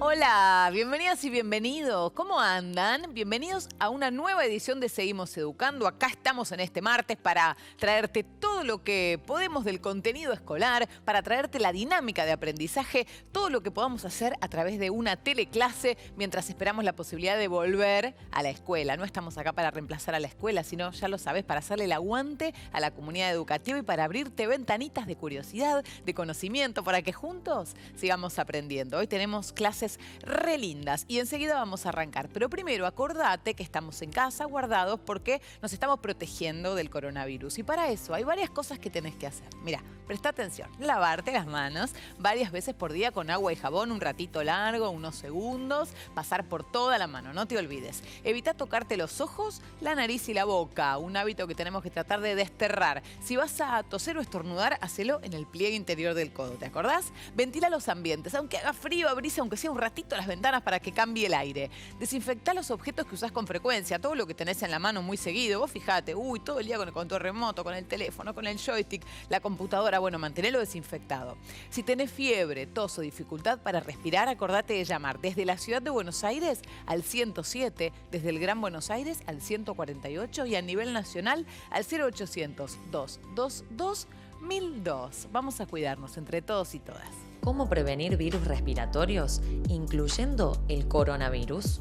Hola, bienvenidas y bienvenidos. ¿Cómo andan? Bienvenidos a una nueva edición de Seguimos Educando. Acá estamos en este martes para traerte todo lo que podemos del contenido escolar, para traerte la dinámica de aprendizaje, todo lo que podamos hacer a través de una teleclase mientras esperamos la posibilidad de volver a la escuela. No estamos acá para reemplazar a la escuela, sino, ya lo sabes, para hacerle el aguante a la comunidad educativa y para abrirte ventanitas de curiosidad, de conocimiento, para que juntos sigamos aprendiendo. Hoy tenemos clases re lindas y enseguida vamos a arrancar. Pero primero, acordate que estamos en casa guardados porque nos estamos protegiendo del coronavirus. Y para eso hay varias cosas que tenés que hacer. Mira, presta atención. Lavarte las manos varias veces por día con agua y jabón, un ratito largo, unos segundos. Pasar por toda la mano, no te olvides. Evita tocarte los ojos, la nariz y la boca. Un hábito que tenemos que tratar de desterrar. Si vas a toser o estornudar, hacelo en el pliegue interior del codo. ¿Te acordás? Ventila los ambientes. Aunque haga frío, abrís aunque sea un ratito las ventanas para que cambie el aire. Desinfectá los objetos que usás con frecuencia, todo lo que tenés en la mano muy seguido. Vos fijate, todo el día con el control remoto, con el teléfono, con el joystick, la computadora, bueno, mantenelo desinfectado. Si tenés fiebre, tos o dificultad para respirar, acordate de llamar desde la ciudad de Buenos Aires al 107, desde el Gran Buenos Aires al 148 y a nivel nacional al 0800-222-1002. Vamos a cuidarnos entre todos y todas. ¿Cómo prevenir virus respiratorios, incluyendo el coronavirus?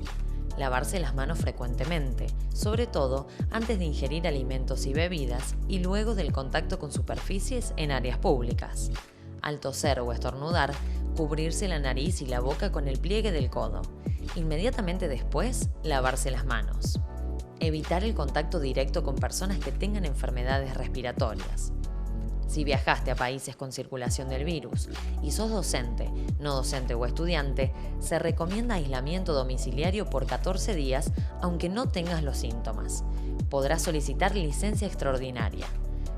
Lavarse las manos frecuentemente, sobre todo antes de ingerir alimentos y bebidas y luego del contacto con superficies en áreas públicas. Al toser o estornudar, cubrirse la nariz y la boca con el pliegue del codo. Inmediatamente después, lavarse las manos. Evitar el contacto directo con personas que tengan enfermedades respiratorias. Si viajaste a países con circulación del virus y sos docente, no docente o estudiante, se recomienda aislamiento domiciliario por 14 días, aunque no tengas los síntomas. Podrás solicitar licencia extraordinaria.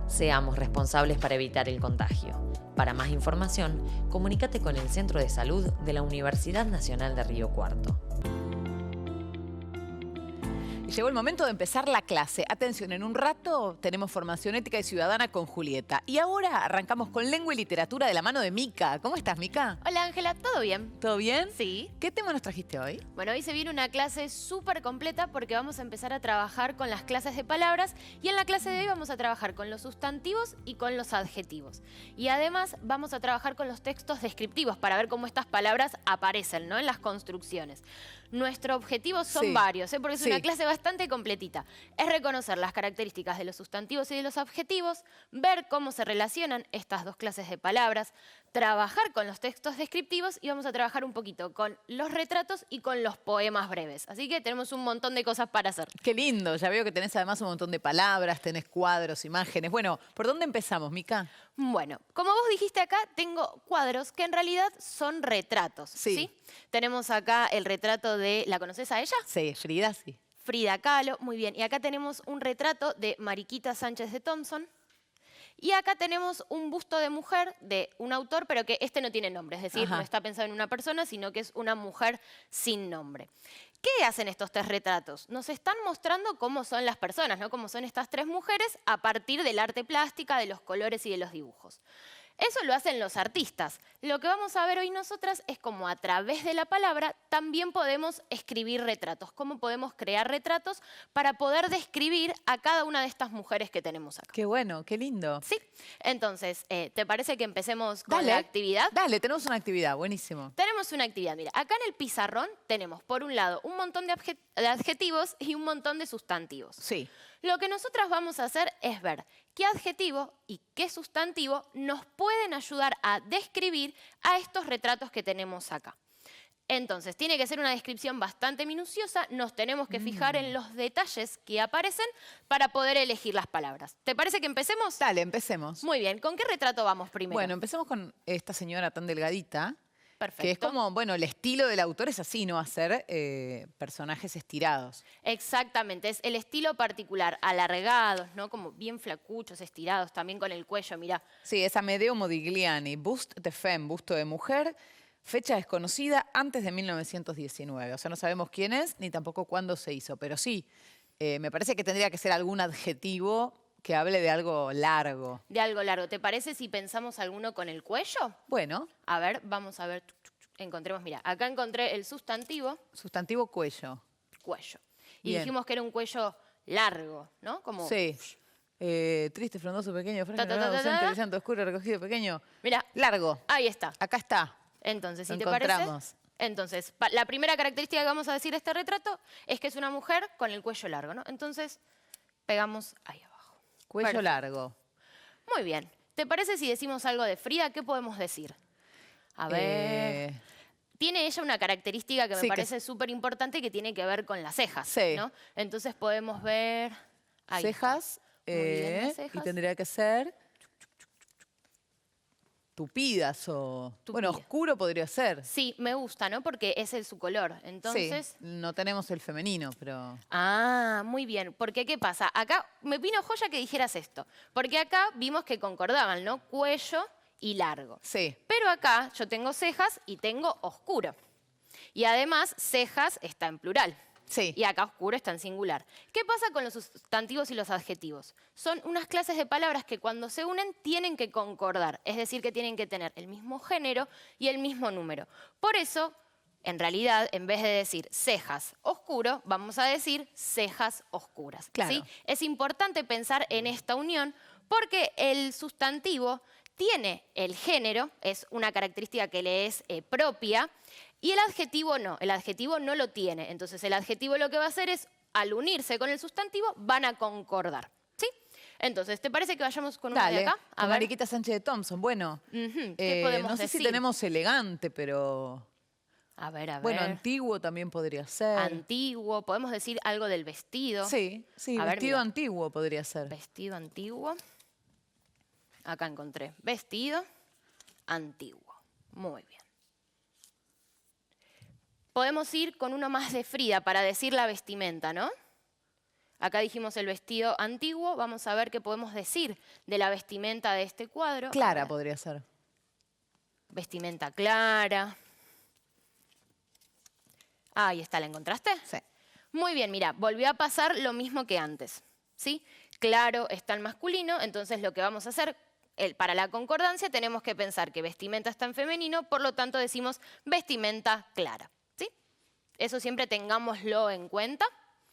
Seamos responsables para evitar el contagio. Para más información, comunícate con el Centro de Salud de la Universidad Nacional de Río Cuarto. Llegó el momento de empezar la clase. Atención, en un rato tenemos formación ética y ciudadana con Julieta. Y ahora arrancamos con lengua y literatura de la mano de Mica. ¿Cómo estás, Mica? Hola Ángela, ¿todo bien? ¿Todo bien? Sí. ¿Qué tema nos trajiste hoy? Bueno, hoy se viene una clase súper completa porque vamos a empezar a trabajar con las clases de palabras y en la clase de hoy vamos a trabajar con los sustantivos y con los adjetivos. Y además vamos a trabajar con los textos descriptivos para ver cómo estas palabras aparecen, ¿no?, en las construcciones. Nuestro objetivo son varios, porque es una clase bastante completita. Es reconocer las características de los sustantivos y de los adjetivos, ver cómo se relacionan estas dos clases de palabras, trabajar con los textos descriptivos y vamos a trabajar un poquito con los retratos y con los poemas breves. Así que tenemos un montón de cosas para hacer. Qué lindo, ya veo que tenés además un montón de palabras, tenés cuadros, imágenes. Bueno, ¿por dónde empezamos, Mica? Bueno, como vos dijiste acá, tengo cuadros que en realidad son retratos. ¿Sí? Tenemos acá el retrato de... ¿La conoces a ella? Sí, Frida, sí. Frida Kahlo, muy bien. Y acá tenemos un retrato de Mariquita Sánchez de Thompson. Y acá tenemos un busto de mujer de un autor, pero que este no tiene nombre. Es decir, no está pensado en una persona, sino que es una mujer sin nombre. ¿Qué hacen estos tres retratos? Nos están mostrando cómo son las personas, ¿no? Cómo son estas tres mujeres a partir del arte plástica, de los colores y de los dibujos. Eso lo hacen los artistas. Lo que vamos a ver hoy nosotras es cómo a través de la palabra también podemos escribir retratos, cómo podemos crear retratos para poder describir a cada una de estas mujeres que tenemos acá. Qué bueno, qué lindo. Sí, entonces, ¿te parece que empecemos con la actividad? Dale, tenemos una actividad, buenísimo. Tenemos una actividad, mira, acá en el pizarrón tenemos por un lado un montón de adjetivos y un montón de sustantivos. Sí. Lo que nosotras vamos a hacer es ver qué adjetivo y qué sustantivo nos pueden ayudar a describir a estos retratos que tenemos acá. Entonces, tiene que ser una descripción bastante minuciosa, nos tenemos que fijar en los detalles que aparecen para poder elegir las palabras. ¿Te parece que empecemos? Dale, empecemos. Muy bien, ¿con qué retrato vamos primero? Bueno, empecemos con esta señora tan delgadita. Perfecto. Que es como, bueno, el estilo del autor es así, ¿no? Hacer personajes estirados. Exactamente, es el estilo particular, alargados, ¿no? Como bien flacuchos, estirados, también con el cuello, mirá. Sí, es Amedeo Modigliani, Buste de Femme, busto de mujer, fecha desconocida antes de 1919. O sea, no sabemos quién es ni tampoco cuándo se hizo, pero sí, me parece que tendría que ser algún adjetivo que hable de algo largo. De algo largo. ¿Te parece si pensamos alguno con el cuello? Bueno. A ver, vamos a ver. encontremos, mira, acá encontré el sustantivo. Sustantivo cuello. Cuello. Y Bien. dijimos que era un cuello largo, ¿no? Como, Sí. Triste, frondoso, pequeño, frágil, Ta, ta, ta, ta, ausente, ta. brillante, oscuro, recogido, pequeño. mira, Largo. ahí está. Acá está. Entonces, si Lo te parece, encontramos. entonces, la primera característica que vamos a decir de este retrato es que es una mujer con el cuello largo, ¿no? Entonces, pegamos ahí abajo. Cuello Perfecto. largo. Muy bien. ¿Te parece si decimos algo de Frida? ¿Qué podemos decir? A ver. Tiene ella una característica que me sí, que parece súper importante que tiene que ver con las cejas, Sí. ¿no? Entonces podemos ver... ahí Cejas. está. Muy bien, las Y cejas. tendría que ser tupidas o... Bueno, Tupida. oscuro podría ser. Sí, me gusta, ¿no? Porque ese es su color. Entonces... Sí, no tenemos el femenino, pero... Ah, muy bien. Porque, ¿qué pasa? Acá me vino joya que dijeras esto. Porque acá vimos que concordaban, ¿no? Cuello y largo. Sí. Pero acá yo tengo cejas y tengo oscuro. Y además, cejas está en plural. Sí. Y acá oscuro está en singular. ¿Qué pasa con los sustantivos y los adjetivos? Son unas clases de palabras que cuando se unen tienen que concordar. Es decir, que tienen que tener el mismo género y el mismo número. Por eso, en realidad, en vez de decir cejas oscuro, vamos a decir cejas oscuras. Claro. ¿Sí? Es importante pensar en esta unión porque el sustantivo tiene el género, es una característica que le es propia, y el adjetivo no lo tiene. Entonces el adjetivo lo que va a hacer es, al unirse con el sustantivo, van a concordar. ¿Sí? Entonces, ¿te parece que vayamos con una de Dale, acá? con Mariquita Sánchez de Thompson. Bueno, ¿Qué podemos no sé decir? si tenemos elegante, pero... A ver. Bueno, antiguo también podría ser. Antiguo, podemos decir algo del vestido. Sí, A ver, vestido mira. antiguo podría ser. Vestido antiguo. Acá encontré. Vestido antiguo. Muy bien. Podemos ir con uno más de Frida para decir la vestimenta, ¿no? Acá dijimos el vestido antiguo. Vamos a ver qué podemos decir de la vestimenta de este cuadro. Clara podría ser. Vestimenta clara. Ahí está, ¿la encontraste? Sí. Muy bien, mira, volvió a pasar lo mismo que antes, ¿sí? Claro está en masculino, entonces lo que vamos a hacer, para la concordancia tenemos que pensar que vestimenta está en femenino, por lo tanto decimos vestimenta clara, ¿sí? Eso siempre tengámoslo en cuenta.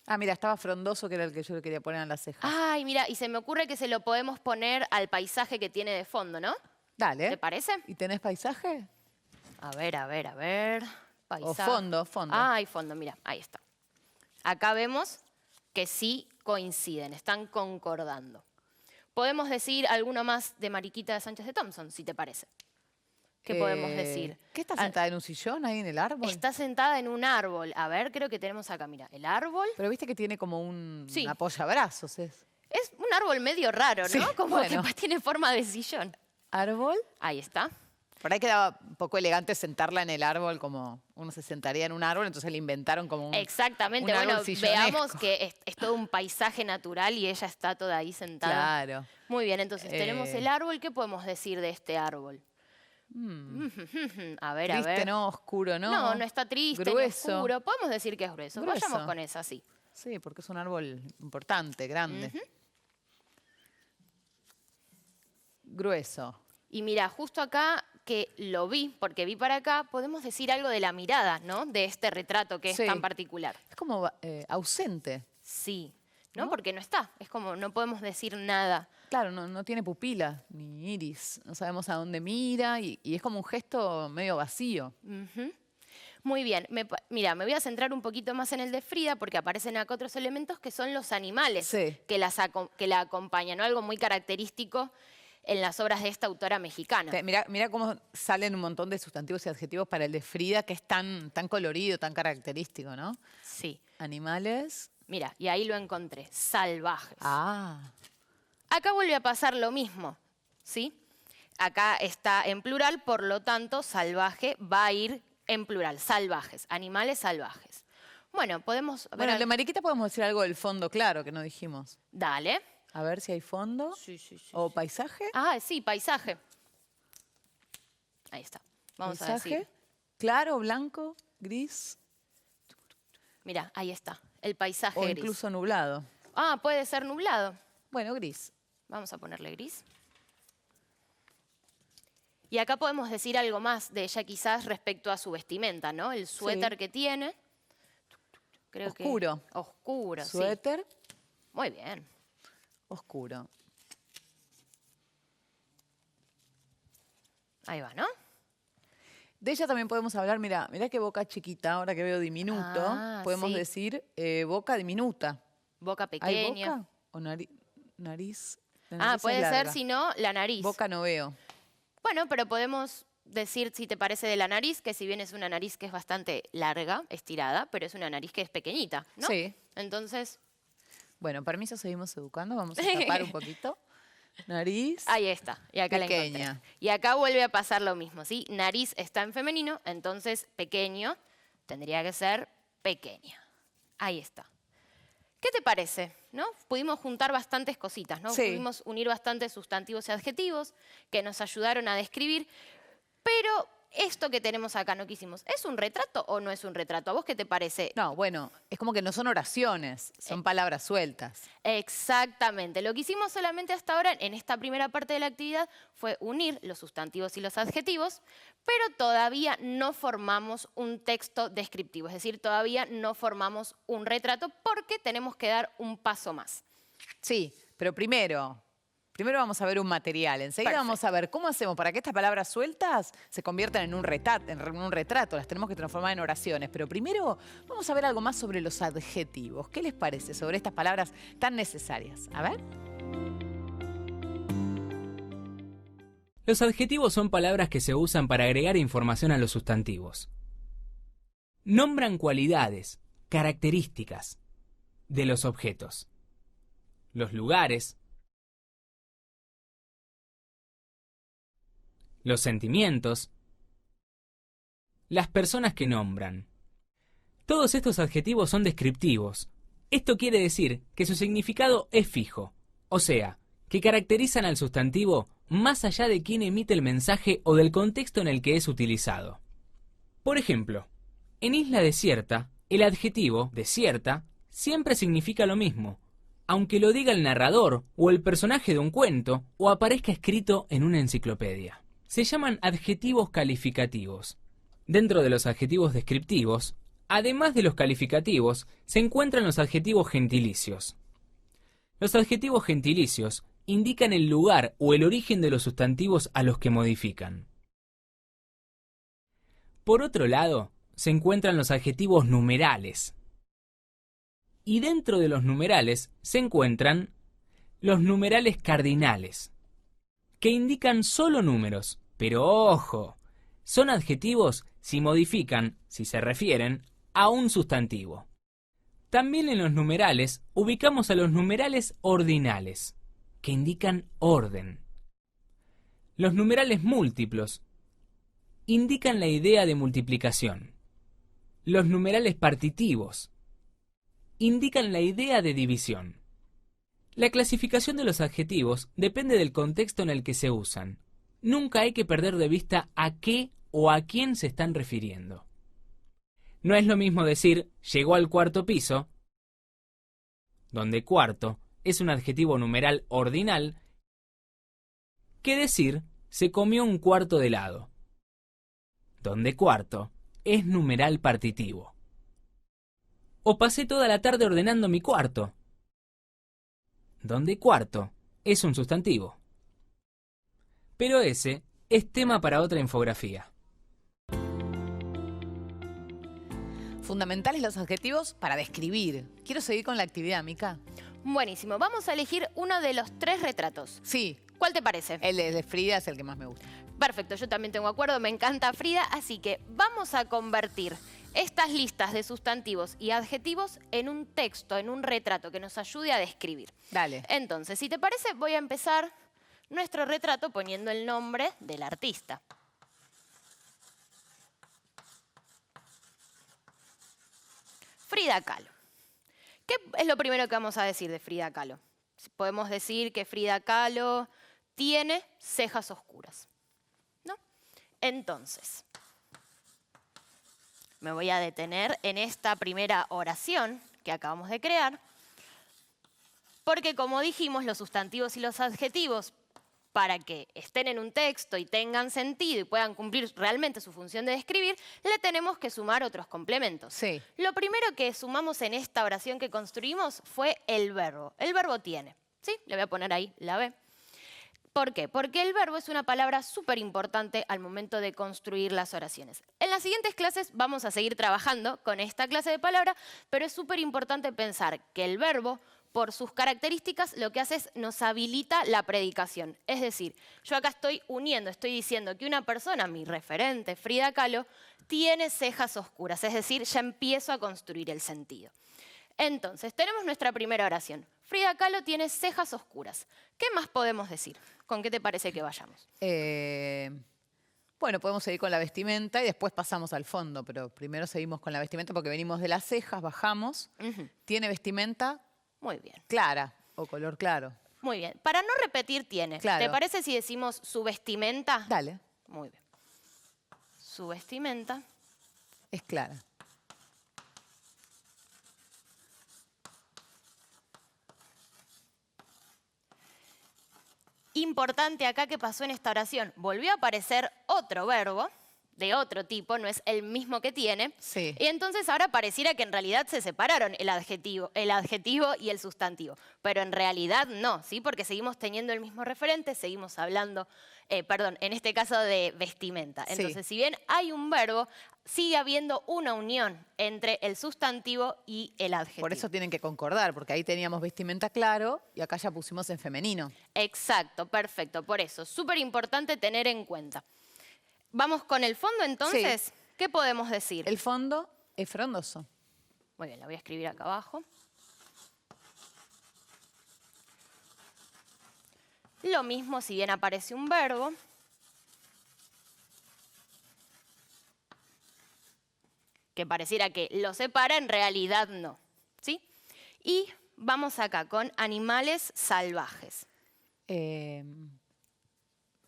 Ah, mira, estaba frondoso, que era el que yo le quería poner en las cejas. Ay, mira, y se me ocurre que se lo podemos poner al paisaje que tiene de fondo, ¿no? Dale. ¿Te parece? ¿Y tenés paisaje? A ver. O fondo. Ah, hay fondo, mira, ahí está. Acá vemos que sí coinciden, están concordando. Podemos decir alguno más de Mariquita Sánchez de Thompson, si te parece. ¿Qué podemos decir? ¿Qué está sentada en un sillón ahí en el árbol? Está sentada en un árbol. A ver, creo que tenemos acá, mira, el árbol. Pero viste que tiene como un Sí. apoyabrazos. Es un árbol medio raro, ¿no? Sí, Como bueno. que tiene forma de sillón. ¿Árbol? Ahí está. Por ahí quedaba un poco elegante sentarla en el árbol, como uno se sentaría en un árbol, entonces le inventaron como un... Exactamente, un bueno, árbol sillonesco. veamos que es todo un paisaje natural y ella está toda ahí sentada. Claro. Muy bien, entonces tenemos el árbol. ¿Qué podemos decir de este árbol? A ver, Triste no, oscuro no. No está triste, Grueso. ni oscuro. Podemos decir que es grueso. Grueso. Vayamos con esa, sí. Sí, porque es un árbol importante, grande. Grueso. Y mira, justo acá que lo vi, porque vi para acá, podemos decir algo de la mirada, ¿no? De este retrato que es Sí. tan particular. Es como ausente. Sí, ¿no? Porque no está. Es como no podemos decir nada. Claro, no tiene pupila ni iris. No sabemos a dónde mira y es como un gesto medio vacío. Ujú. Muy bien. Mira, me voy a centrar un poquito más en el de Frida porque aparecen acá otros elementos que son los animales Sí. que la acompañan, ¿no? Algo muy característico en las obras de esta autora mexicana. Mira cómo salen un montón de sustantivos y adjetivos para el de Frida, que es tan colorido, tan característico, ¿no? Sí. Animales. Mira, y ahí lo encontré. Salvajes. Ah. Acá vuelve a pasar lo mismo, ¿sí? Acá está en plural, por lo tanto, salvaje va a ir en plural. Salvajes, animales salvajes. Bueno, podemos ver... Bueno, el de Mariquita podemos decir algo del fondo claro, que no dijimos. Dale. A ver si hay fondo. Sí. ¿O paisaje? Ah, sí, paisaje. Ahí está. Vamos a Paisaje. decir. Claro, blanco, gris Mira, ahí está. El paisaje o gris. incluso nublado. Ah, puede ser nublado. Bueno, gris. Vamos a ponerle gris. Y acá podemos decir algo más de ella quizás respecto a su vestimenta, ¿no? El suéter que tiene. Creo oscuro. Oscuro, suéter. Sí. Muy bien. Oscuro. Ahí va, ¿no? De ella también podemos hablar, mirá qué boca chiquita, ahora que veo diminuto, podemos decir boca diminuta. Boca pequeña. ¿Hay boca o nariz? Puede ser, si no, la nariz. Boca no veo. Bueno, pero podemos decir, si te parece, de la nariz, que si bien es una nariz que es bastante larga, estirada, pero es una nariz que es pequeñita, ¿no? Sí. Entonces... Bueno, permiso, seguimos educando, vamos a tapar un poquito. Nariz. Ahí está, y acá pequeña. La encontré. Y acá vuelve a pasar lo mismo, ¿sí? Nariz está en femenino, entonces pequeño tendría que ser pequeña. Ahí está. ¿Qué te parece? ¿No? Pudimos juntar bastantes cositas, ¿no? Sí. Pudimos unir bastantes sustantivos y adjetivos que nos ayudaron a describir, pero esto que tenemos acá, ¿no? Que hicimos, ¿es un retrato o no es un retrato? ¿A vos qué te parece? No, bueno, es como que no son oraciones, son palabras sueltas. Exactamente. Lo que hicimos solamente hasta ahora, en esta primera parte de la actividad, fue unir los sustantivos y los adjetivos, pero todavía no formamos un texto descriptivo, es decir, todavía no formamos un retrato porque tenemos que dar un paso más. Sí, pero primero vamos a ver un material. Enseguida vamos a ver cómo hacemos para que estas palabras sueltas se conviertan en un retrato. Las tenemos que transformar en oraciones. Pero primero vamos a ver algo más sobre los adjetivos. ¿Qué les parece sobre estas palabras tan necesarias? A ver. Los adjetivos son palabras que se usan para agregar información a los sustantivos. Nombran cualidades, características de los objetos, los lugares, los sentimientos, las personas que nombran. Todos estos adjetivos son descriptivos. Esto quiere decir que su significado es fijo, o sea, que caracterizan al sustantivo más allá de quién emite el mensaje o del contexto en el que es utilizado. Por ejemplo, en Isla Desierta, el adjetivo desierta siempre significa lo mismo, aunque lo diga el narrador o el personaje de un cuento o aparezca escrito en una enciclopedia. Se llaman adjetivos calificativos. Dentro de los adjetivos descriptivos, además de los calificativos, se encuentran los adjetivos gentilicios. Los adjetivos gentilicios indican el lugar o el origen de los sustantivos a los que modifican. Por otro lado, se encuentran los adjetivos numerales. Y dentro de los numerales se encuentran los numerales cardinales, que indican solo números, pero ¡ojo! Son adjetivos si modifican, si se refieren, a un sustantivo. También en los numerales ubicamos a los numerales ordinales, que indican orden. Los numerales múltiplos indican la idea de multiplicación. Los numerales partitivos indican la idea de división. La clasificación de los adjetivos depende del contexto en el que se usan. Nunca hay que perder de vista a qué o a quién se están refiriendo. No es lo mismo decir llegó al cuarto piso, donde cuarto es un adjetivo numeral ordinal, que decir se comió un cuarto de helado, donde cuarto es numeral partitivo. O pasé toda la tarde ordenando mi cuarto, donde cuarto es un sustantivo. Pero ese es tema para otra infografía. Fundamentales los adjetivos para describir. Quiero seguir con la actividad, Mica. Buenísimo. Vamos a elegir uno de los 3 retratos. Sí. ¿Cuál te parece? El de Frida es el que más me gusta. Perfecto, yo también tengo acuerdo, me encanta Frida, así que vamos a convertir estas listas de sustantivos y adjetivos en un texto, en un retrato que nos ayude a describir. Dale. Entonces, si te parece, voy a empezar nuestro retrato poniendo el nombre del artista. Frida Kahlo. ¿Qué es lo primero que vamos a decir de Frida Kahlo? Podemos decir que Frida Kahlo tiene cejas oscuras, ¿no? Entonces, me voy a detener en esta primera oración que acabamos de crear, porque como dijimos, los sustantivos y los adjetivos para que estén en un texto y tengan sentido y puedan cumplir realmente su función de describir, le tenemos que sumar otros complementos. Sí. Lo primero que sumamos en esta oración que construimos fue el verbo. El verbo tiene, ¿sí? Le voy a poner ahí la B. ¿Por qué? Porque el verbo es una palabra súper importante al momento de construir las oraciones. En las siguientes clases vamos a seguir trabajando con esta clase de palabra, pero es súper importante pensar que el verbo, por sus características, lo que hace es nos habilita la predicación. Es decir, yo acá estoy uniendo, estoy diciendo que una persona, mi referente, Frida Kahlo, tiene cejas oscuras, es decir, ya empiezo a construir el sentido. Entonces, tenemos nuestra primera oración. Frida Kahlo tiene cejas oscuras. ¿Qué más podemos decir? ¿Con qué te parece que vayamos? Bueno, podemos seguir con la vestimenta y después pasamos al fondo, pero primero seguimos con la vestimenta porque venimos de las cejas, bajamos. Tiene vestimenta Muy bien. clara o color claro. Muy bien. Para no repetir tiene. Claro. ¿Te parece si decimos su vestimenta? Dale, Muy bien. Su vestimenta es clara. importante acá que pasó en esta oración. Volvió a aparecer otro verbo de otro tipo, no es el mismo que tiene. Sí. Y entonces ahora pareciera que en realidad se separaron el adjetivo y el sustantivo. Pero en realidad no, ¿sí? Porque seguimos teniendo el mismo referente, seguimos hablando, en este caso de vestimenta. Entonces, si bien hay un verbo, sigue habiendo una unión entre el sustantivo y el adjetivo. Por eso tienen que concordar, porque ahí teníamos vestimenta claro y acá ya pusimos en femenino. Exacto, perfecto. Por eso, súper importante tener en cuenta. Vamos con el fondo, entonces. Sí. ¿Qué podemos decir? El fondo es frondoso. Muy bien, la voy a escribir acá abajo. Lo mismo si bien aparece un verbo. Que pareciera que lo separa, en realidad no. ¿Sí? Y vamos acá con animales salvajes.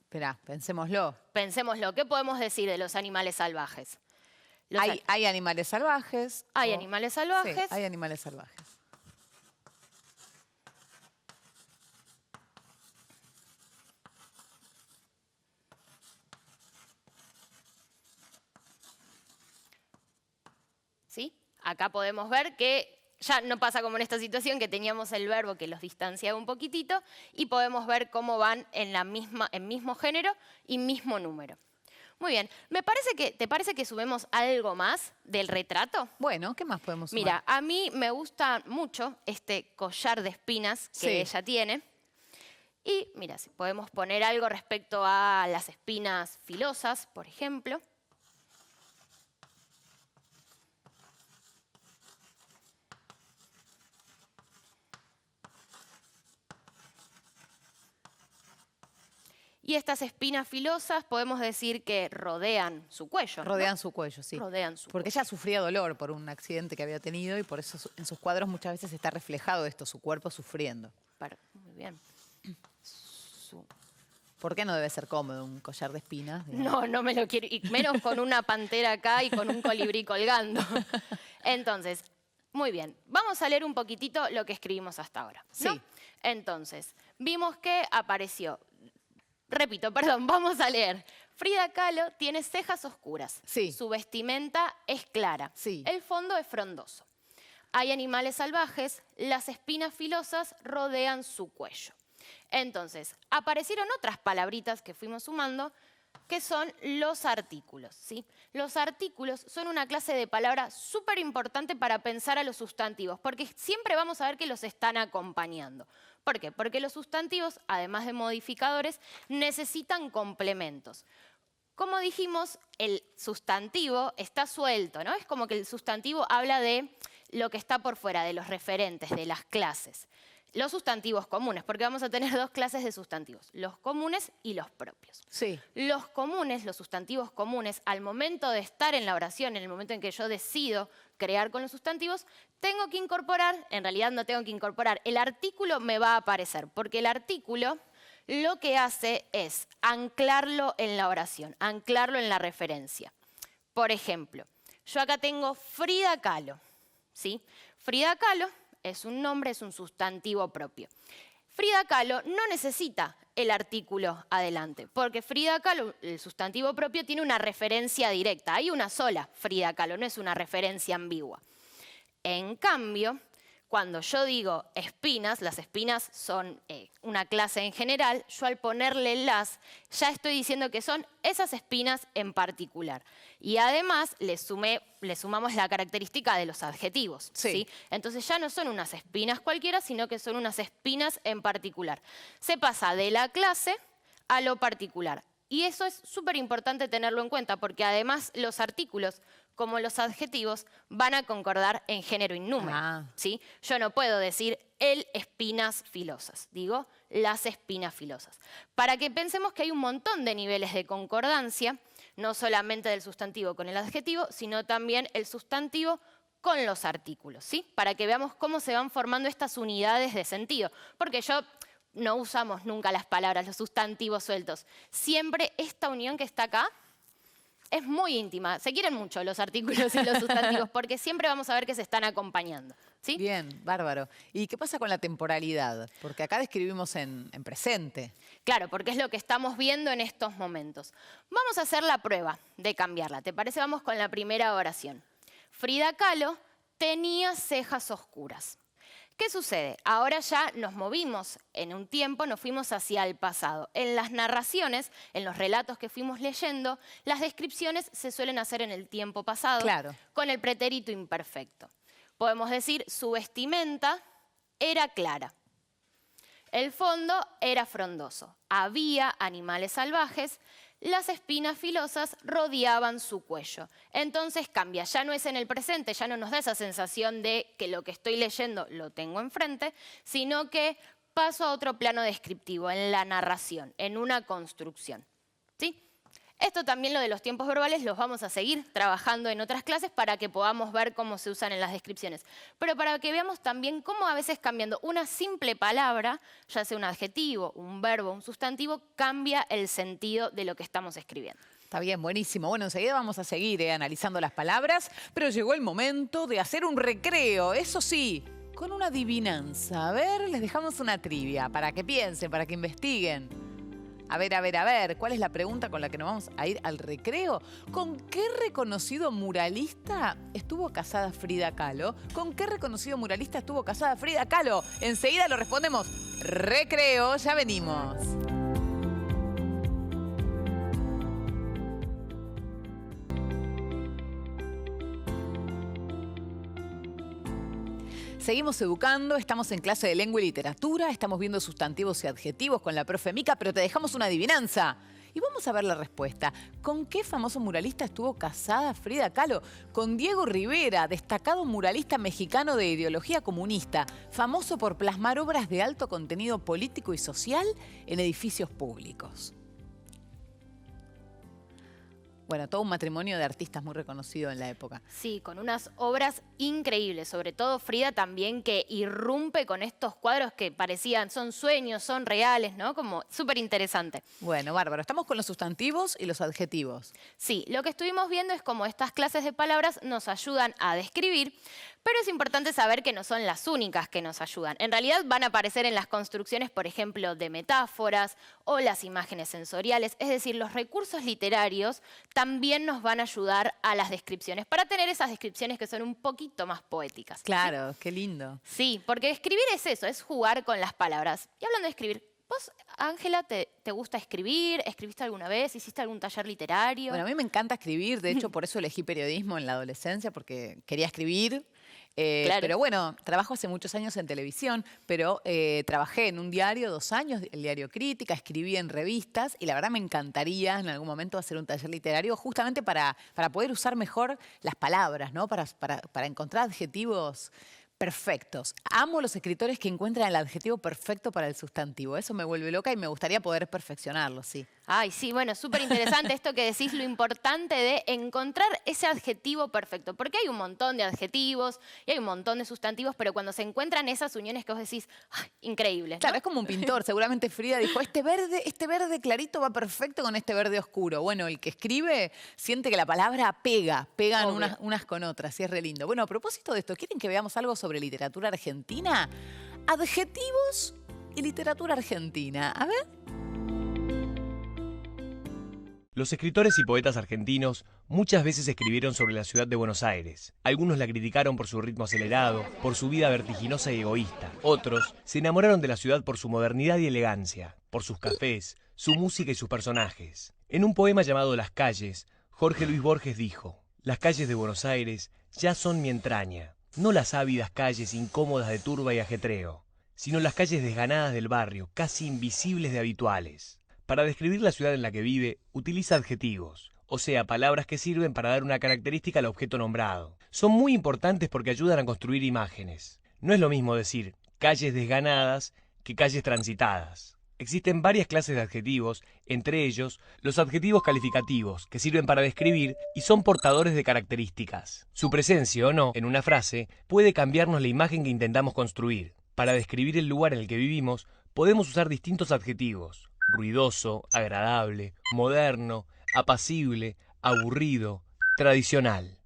Esperá, pensémoslo. Pensémoslo, ¿qué podemos decir de los animales salvajes? Hay animales salvajes. Hay animales salvajes. Sí, hay animales salvajes. ¿Sí? Acá podemos ver que ya no pasa como en esta situación, que teníamos el verbo que los distanciaba un poquitito, y podemos ver cómo van en mismo género y mismo número. Muy bien. ¿Te parece que sumemos algo más del retrato? Bueno, ¿qué más podemos sumar? Mira, a mí me gusta mucho este collar de espinas que ella tiene. Y mira, si podemos poner algo respecto a las espinas filosas, por ejemplo. Y estas espinas filosas podemos decir que rodean su cuello. Rodean ¿no? su cuello, sí. Rodean su Porque cuello. ella sufría dolor por un accidente que había tenido y por eso en sus cuadros muchas veces está reflejado esto, su cuerpo sufriendo. Muy bien. ¿Por qué no debe ser cómodo un collar de espinas? No, no me lo quiero. Y menos con una pantera acá y con un colibrí colgando. Entonces, muy bien. Vamos a leer un poquitito lo que escribimos hasta ahora, ¿no? Sí. Entonces, vimos que apareció... Repito, vamos a leer. Frida Kahlo tiene cejas oscuras. Sí. Su vestimenta es clara. Sí. El fondo es frondoso. Hay animales salvajes, las espinas filosas rodean su cuello. Entonces, aparecieron otras palabritas que fuimos sumando, que son los artículos, ¿sí? Los artículos son una clase de palabra súper importante para pensar a los sustantivos, porque siempre vamos a ver que los están acompañando. ¿Por qué? Porque los sustantivos, además de modificadores, necesitan complementos. Como dijimos, el sustantivo está suelto, ¿no? Es como que el sustantivo habla de lo que está por fuera, de los referentes, de las clases. Los sustantivos comunes, porque vamos a tener dos clases de sustantivos, los comunes y los propios. Sí. Los comunes, los sustantivos comunes, al momento de estar en la oración, en el momento en que yo decido crear con los sustantivos, tengo que incorporar, en realidad no tengo que incorporar, el artículo me va a aparecer, porque el artículo lo que hace es anclarlo en la oración, anclarlo en la referencia. Por ejemplo, yo acá tengo Frida Kahlo, ¿sí? Frida Kahlo es un nombre, es un sustantivo propio. Frida Kahlo no necesita el artículo adelante, porque Frida Kahlo, el sustantivo propio, tiene una referencia directa. Hay una sola Frida Kahlo, no es una referencia ambigua. En cambio, cuando yo digo espinas, las espinas son una clase en general, yo al ponerle las, ya estoy diciendo que son esas espinas en particular. Y además le sumamos la característica de los adjetivos. ¿Sí? Entonces ya no son unas espinas cualquiera, sino que son unas espinas en particular. Se pasa de la clase a lo particular. Y eso es súper importante tenerlo en cuenta, porque además los artículos, como los adjetivos, van a concordar en género y número. ¿Sí? Yo no puedo decir el espinas filosas, digo las espinas filosas. Para que pensemos que hay un montón de niveles de concordancia, no solamente del sustantivo con el adjetivo, sino también el sustantivo con los artículos, ¿sí? Para que veamos cómo se van formando estas unidades de sentido. Porque no usamos nunca las palabras, los sustantivos sueltos. Siempre esta unión que está acá es muy íntima. Se quieren mucho los artículos y los sustantivos porque siempre vamos a ver que se están acompañando. ¿Sí? Bien, bárbaro. ¿Y qué pasa con la temporalidad? Porque acá describimos en presente. Claro, porque es lo que estamos viendo en estos momentos. Vamos a hacer la prueba de cambiarla. ¿Te parece? Vamos con la primera oración. Frida Kahlo tenía cejas oscuras. ¿Qué sucede? Ahora ya nos movimos en un tiempo, nos fuimos hacia el pasado. En las narraciones, en los relatos que fuimos leyendo, las descripciones se suelen hacer en el tiempo pasado, con el pretérito imperfecto. Podemos decir, su vestimenta era clara. El fondo era frondoso. Había animales salvajes. Las espinas filosas rodeaban su cuello. Entonces cambia, ya no es en el presente, ya no nos da esa sensación de que lo que estoy leyendo lo tengo enfrente, sino que paso a otro plano descriptivo, en la narración, en una construcción. ¿Sí? Esto también, lo de los tiempos verbales, los vamos a seguir trabajando en otras clases para que podamos ver cómo se usan en las descripciones. Pero para que veamos también cómo a veces cambiando una simple palabra, ya sea un adjetivo, un verbo, un sustantivo, cambia el sentido de lo que estamos escribiendo. Está bien, buenísimo. Bueno, enseguida vamos a seguir analizando las palabras, pero llegó el momento de hacer un recreo, eso sí, con una adivinanza. A ver, les dejamos una trivia para que piensen, para que investiguen. A ver, ¿cuál es la pregunta con la que nos vamos a ir al recreo? ¿Con qué reconocido muralista estuvo casada Frida Kahlo? ¿Con qué reconocido muralista estuvo casada Frida Kahlo? Enseguida lo respondemos. Recreo, ya venimos. Seguimos educando, estamos en clase de lengua y literatura, estamos viendo sustantivos y adjetivos con la profe Mica, pero te dejamos una adivinanza. Y vamos a ver la respuesta. ¿Con qué famoso muralista estuvo casada Frida Kahlo? Con Diego Rivera, destacado muralista mexicano de ideología comunista, famoso por plasmar obras de alto contenido político y social en edificios públicos. Bueno, todo un matrimonio de artistas muy reconocido en la época. Sí, con unas obras increíbles, sobre todo Frida también, que irrumpe con estos cuadros que parecían, son sueños, son reales, ¿no? Como súper interesante. Bueno, bárbaro. Estamos con los sustantivos y los adjetivos. Sí, lo que estuvimos viendo es cómo estas clases de palabras nos ayudan a describir, pero es importante saber que no son las únicas que nos ayudan. En realidad van a aparecer en las construcciones, por ejemplo, de metáforas o las imágenes sensoriales. Es decir, los recursos literarios también nos van a ayudar a las descripciones, para tener esas descripciones que son un poquito más poéticas. Claro, ¿sí? Qué lindo. Sí, porque escribir es eso, es jugar con las palabras. Y hablando de escribir, ¿vos, Ángela, te gusta escribir? ¿Escribiste alguna vez? ¿Hiciste algún taller literario? Bueno, a mí me encanta escribir. De hecho, por eso elegí periodismo en la adolescencia, porque quería escribir. Claro. Pero bueno, trabajo hace muchos años en televisión, pero trabajé en un diario 2 años, el diario Crítica, escribí en revistas y la verdad me encantaría en algún momento hacer un taller literario justamente para poder usar mejor las palabras, ¿no? Para encontrar adjetivos perfectos. Amo los escritores que encuentran el adjetivo perfecto para el sustantivo. Eso me vuelve loca y me gustaría poder perfeccionarlo, sí. Ay, sí, bueno, súper interesante esto que decís, lo importante de encontrar ese adjetivo perfecto. Porque hay un montón de adjetivos y hay un montón de sustantivos, pero cuando se encuentran esas uniones que vos decís, ¡ay, increíble! ¿No? Claro, es como un pintor. Seguramente Frida dijo, este verde clarito va perfecto con este verde oscuro. Bueno, el que escribe siente que la palabra pegan unas con otras y es re lindo. Bueno, a propósito de esto, ¿quieren que veamos algo sobre literatura argentina? Adjetivos y literatura argentina. A ver. Los escritores y poetas argentinos muchas veces escribieron sobre la ciudad de Buenos Aires. Algunos la criticaron por su ritmo acelerado, por su vida vertiginosa y egoísta. Otros se enamoraron de la ciudad por su modernidad y elegancia, por sus cafés, su música y sus personajes. En un poema llamado Las calles, Jorge Luis Borges dijo: «Las calles de Buenos Aires ya son mi entraña, no las ávidas calles incómodas de turba y ajetreo, sino las calles desganadas del barrio, casi invisibles de habituales». Para describir la ciudad en la que vive, utiliza adjetivos, o sea, palabras que sirven para dar una característica al objeto nombrado. Son muy importantes porque ayudan a construir imágenes. No es lo mismo decir calles desganadas que calles transitadas. Existen varias clases de adjetivos, entre ellos los adjetivos calificativos, que sirven para describir y son portadores de características. Su presencia o no en una frase puede cambiarnos la imagen que intentamos construir. Para describir el lugar en el que vivimos, podemos usar distintos adjetivos: ruidoso, agradable, moderno, apacible, aburrido, tradicional.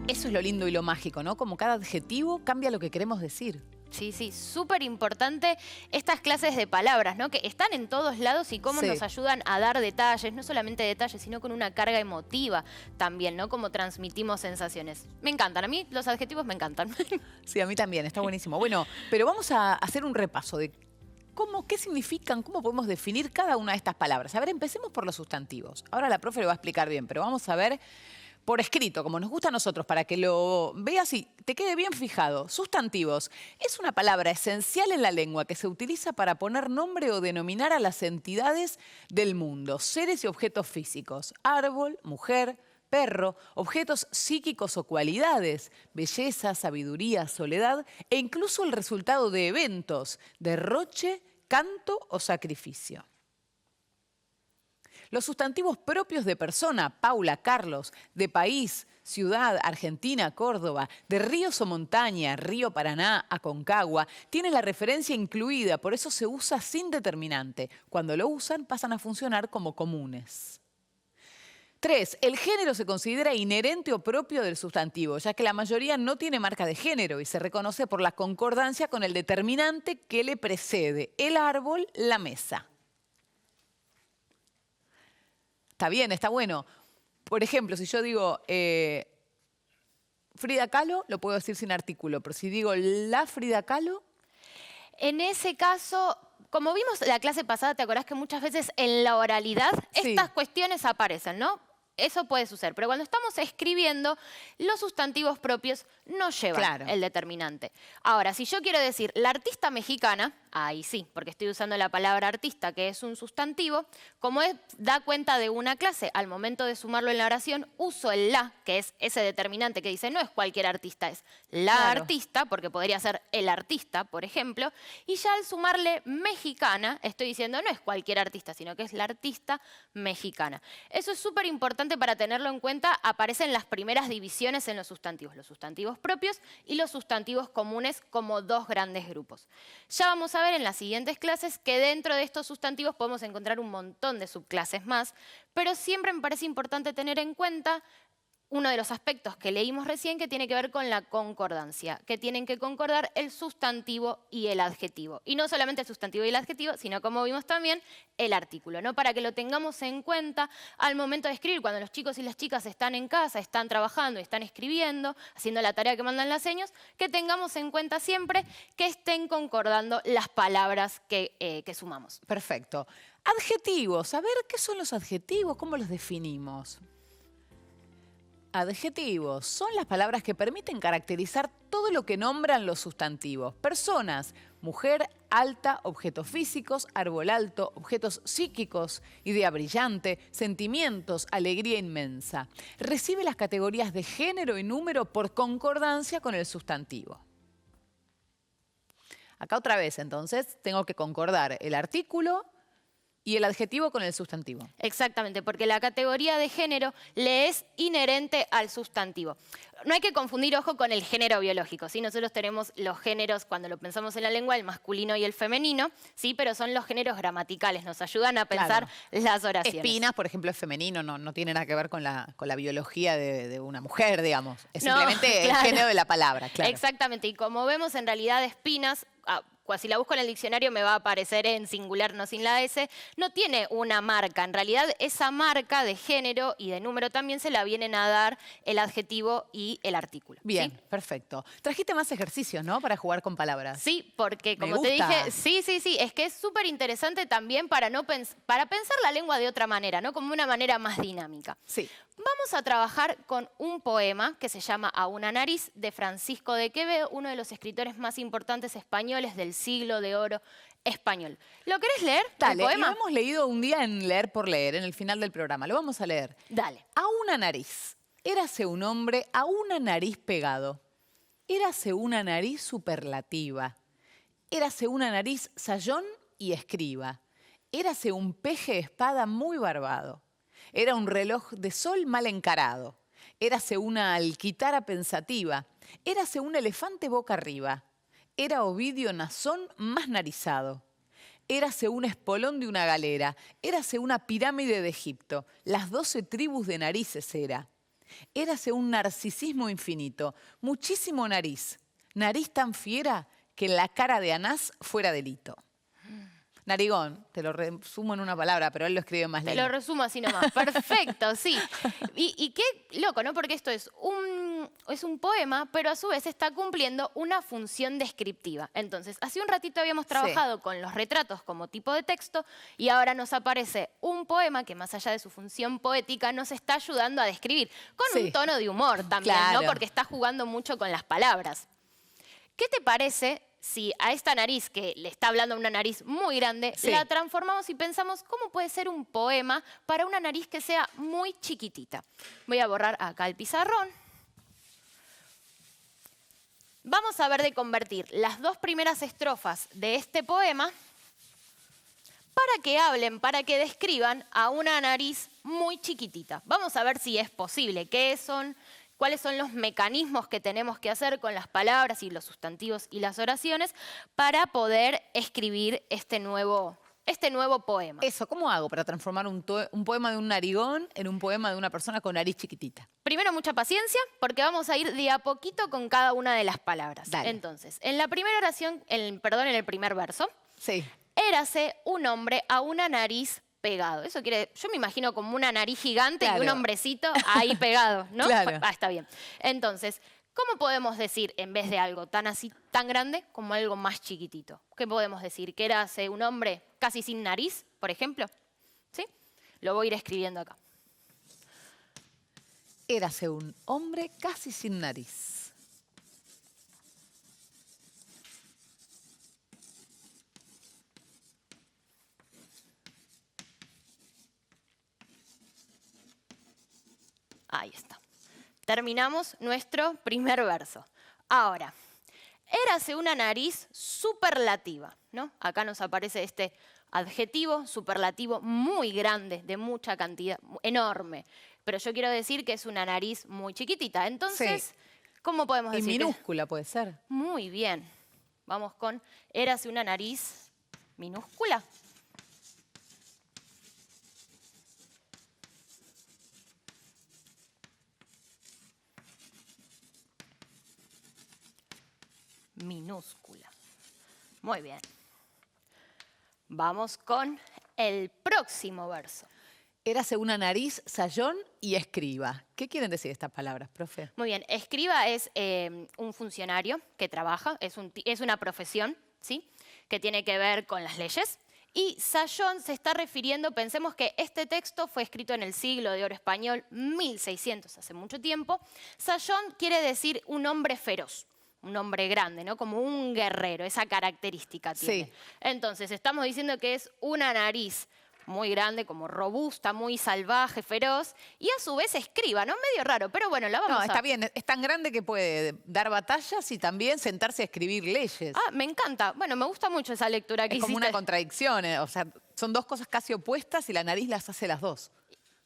Eso es lo lindo y lo mágico, ¿no? Como cada adjetivo cambia lo que queremos decir. Sí, sí, súper importante estas clases de palabras, ¿no? Que están en todos lados y cómo nos ayudan a dar detalles, no solamente detalles, sino con una carga emotiva también, ¿no? Cómo transmitimos sensaciones. Me encantan, a mí los adjetivos me encantan. Sí, a mí también, está buenísimo. Bueno, pero vamos a hacer un repaso de qué significan, cómo podemos definir cada una de estas palabras. A ver, empecemos por los sustantivos. Ahora la profe lo va a explicar bien, pero vamos a ver por escrito, como nos gusta a nosotros, para que lo veas y te quede bien fijado. Sustantivos es una palabra esencial en la lengua que se utiliza para poner nombre o denominar a las entidades del mundo, seres y objetos físicos, árbol, mujer, perro, objetos psíquicos o cualidades, belleza, sabiduría, soledad e incluso el resultado de eventos, derroche, canto o sacrificio. Los sustantivos propios de persona, Paula, Carlos, de país, ciudad, Argentina, Córdoba, de ríos o montaña, Río Paraná, Aconcagua, tienen la referencia incluida, por eso se usa sin determinante. Cuando lo usan, pasan a funcionar como comunes. 3. El género se considera inherente o propio del sustantivo, ya que la mayoría no tiene marca de género y se reconoce por la concordancia con el determinante que le precede, el árbol, la mesa. Está bien, está bueno. Por ejemplo, si yo digo Frida Kahlo, lo puedo decir sin artículo, pero si digo la Frida Kahlo... En ese caso, como vimos la clase pasada, ¿te acordás que muchas veces en la oralidad estas cuestiones aparecen, ¿no? Eso puede suceder, pero cuando estamos escribiendo, los sustantivos propios no llevan el determinante. Ahora, si yo quiero decir la artista mexicana, ahí sí, porque estoy usando la palabra artista, que es un sustantivo, como da cuenta de una clase, al momento de sumarlo en la oración, uso el la, que es ese determinante que dice no es cualquier artista, es la artista, porque podría ser el artista, por ejemplo, y ya al sumarle mexicana, estoy diciendo no es cualquier artista, sino que es la artista mexicana. Eso es súper importante para tenerlo en cuenta, aparecen las primeras divisiones en los sustantivos propios y los sustantivos comunes como dos grandes grupos. Ya vamos a ver en las siguientes clases que dentro de estos sustantivos podemos encontrar un montón de subclases más, pero siempre me parece importante tener en cuenta uno de los aspectos que leímos recién que tiene que ver con la concordancia, que tienen que concordar el sustantivo y el adjetivo. Y no solamente el sustantivo y el adjetivo, sino como vimos también, el artículo, ¿no? Para que lo tengamos en cuenta al momento de escribir, cuando los chicos y las chicas están en casa, están trabajando, están escribiendo, haciendo la tarea que mandan las señas, que tengamos en cuenta siempre que estén concordando las palabras que sumamos. Perfecto. Adjetivos. A ver, ¿qué son los adjetivos? ¿Cómo los definimos? Adjetivos son las palabras que permiten caracterizar todo lo que nombran los sustantivos. Personas, mujer, alta, objetos físicos, árbol alto, objetos psíquicos, idea brillante, sentimientos, alegría inmensa. Recibe las categorías de género y número por concordancia con el sustantivo. Acá otra vez, entonces, tengo que concordar el artículo Y el adjetivo con el sustantivo. Exactamente, porque la categoría de género le es inherente al sustantivo. No hay que confundir, ojo, con el género biológico, ¿sí? Nosotros tenemos los géneros, cuando lo pensamos en la lengua, el masculino y el femenino, ¿sí? Pero son los géneros gramaticales, nos ayudan a pensar las oraciones. Espinas, por ejemplo, es femenino, no tiene nada que ver con la biología de una mujer, digamos. Es simplemente el género de la palabra, claro. Exactamente, y como vemos, en realidad espinas, si la busco en el diccionario me va a aparecer en singular, no sin la S, no tiene una marca. En realidad, esa marca de género y de número también se la vienen a dar el adjetivo y el artículo. Bien, ¿sí? Perfecto. Trajiste más ejercicios, ¿no? Para jugar con palabras. Sí, porque como te dije, sí, es que es súper interesante también para pensar la lengua de otra manera, ¿no? Como una manera más dinámica. Sí. Vamos a trabajar con un poema que se llama A una nariz, de Francisco de Quevedo, uno de los escritores más importantes españoles del siglo de oro español. ¿Lo querés leer? Dale, el poema? lo hemos leído un día en Leer por Leer, en el final del programa. Lo vamos a leer. Dale. A una nariz. Érase un hombre a una nariz pegado. Érase una nariz superlativa. Érase una nariz sayón y escriba. Érase un peje espada muy barbado. Era un reloj de sol mal encarado. Érase una alquitara pensativa. Érase un elefante boca arriba. Era Ovidio Nazón más narizado. Érase un espolón de una galera. Érase una pirámide de Egipto. Las 12 tribus de narices era. Érase un narcisismo infinito. Muchísimo nariz. Nariz tan fiera que en la cara de Anás fuera delito. Narigón, te lo resumo en una palabra, pero él lo escribe más lento. Te lo resumo así nomás. Perfecto, sí. Y qué loco, ¿no? Porque esto es un poema, pero a su vez está cumpliendo una función descriptiva. Entonces, hace un ratito habíamos trabajado con los retratos como tipo de texto y ahora nos aparece un poema que más allá de su función poética nos está ayudando a describir con un tono de humor también, ¿no? Porque está jugando mucho con las palabras. ¿Qué te parece si a esta nariz, que le está hablando a una nariz muy grande, la transformamos y pensamos cómo puede ser un poema para una nariz que sea muy chiquitita? Voy a borrar acá el pizarrón. Vamos a ver de convertir las dos primeras estrofas de este poema para que hablen, para que describan a una nariz muy chiquitita. Vamos a ver si es posible, cuáles son los mecanismos que tenemos que hacer con las palabras y los sustantivos y las oraciones para poder escribir este nuevo poema. Eso, ¿cómo hago para transformar un poema de un narigón en un poema de una persona con nariz chiquitita? Primero, mucha paciencia, porque vamos a ir de a poquito con cada una de las palabras. Dale. Entonces, en la primera oración, en el primer verso, Sí. érase un hombre a una nariz pegado. Eso yo me imagino como una nariz gigante y un hombrecito ahí pegado, ¿no? Claro. Está bien. Entonces, ¿cómo podemos decir, en vez de algo tan grande, como algo más chiquitito? ¿Qué podemos decir? ¿Que érase un hombre casi sin nariz, por ejemplo? ¿Sí? Lo voy a ir escribiendo acá. Érase un hombre casi sin nariz. Ahí está. Terminamos nuestro primer verso. Ahora, érase una nariz superlativa, ¿no? Acá nos aparece este adjetivo superlativo muy grande, de mucha cantidad, enorme. Pero yo quiero decir que es una nariz muy chiquitita. Entonces, ¿cómo podemos decir? Y minúscula puede ser. Muy bien. Vamos con érase una nariz minúscula. Minúscula. Muy bien. Vamos con el próximo verso. Érase una nariz, sayón y escriba. ¿Qué quieren decir estas palabras, profe? Muy bien. Escriba es un funcionario que trabaja, es una profesión, ¿sí? Que tiene que ver con las leyes. Y sayón se está refiriendo, pensemos que este texto fue escrito en el siglo de oro español, 1600, hace mucho tiempo. Sayón quiere decir un hombre feroz. Un hombre grande, ¿no? Como un guerrero, esa característica tiene. Sí. Entonces, estamos diciendo que es una nariz muy grande, como robusta, muy salvaje, feroz, y a su vez escriba, ¿no? Medio raro, pero bueno, la vamos No, a... está bien, es tan grande que puede dar batallas y también sentarse a escribir leyes. Ah, me encanta. Bueno, me gusta mucho esa lectura que Es como hiciste. una contradicción, o sea, son dos cosas casi opuestas y la nariz las hace las dos.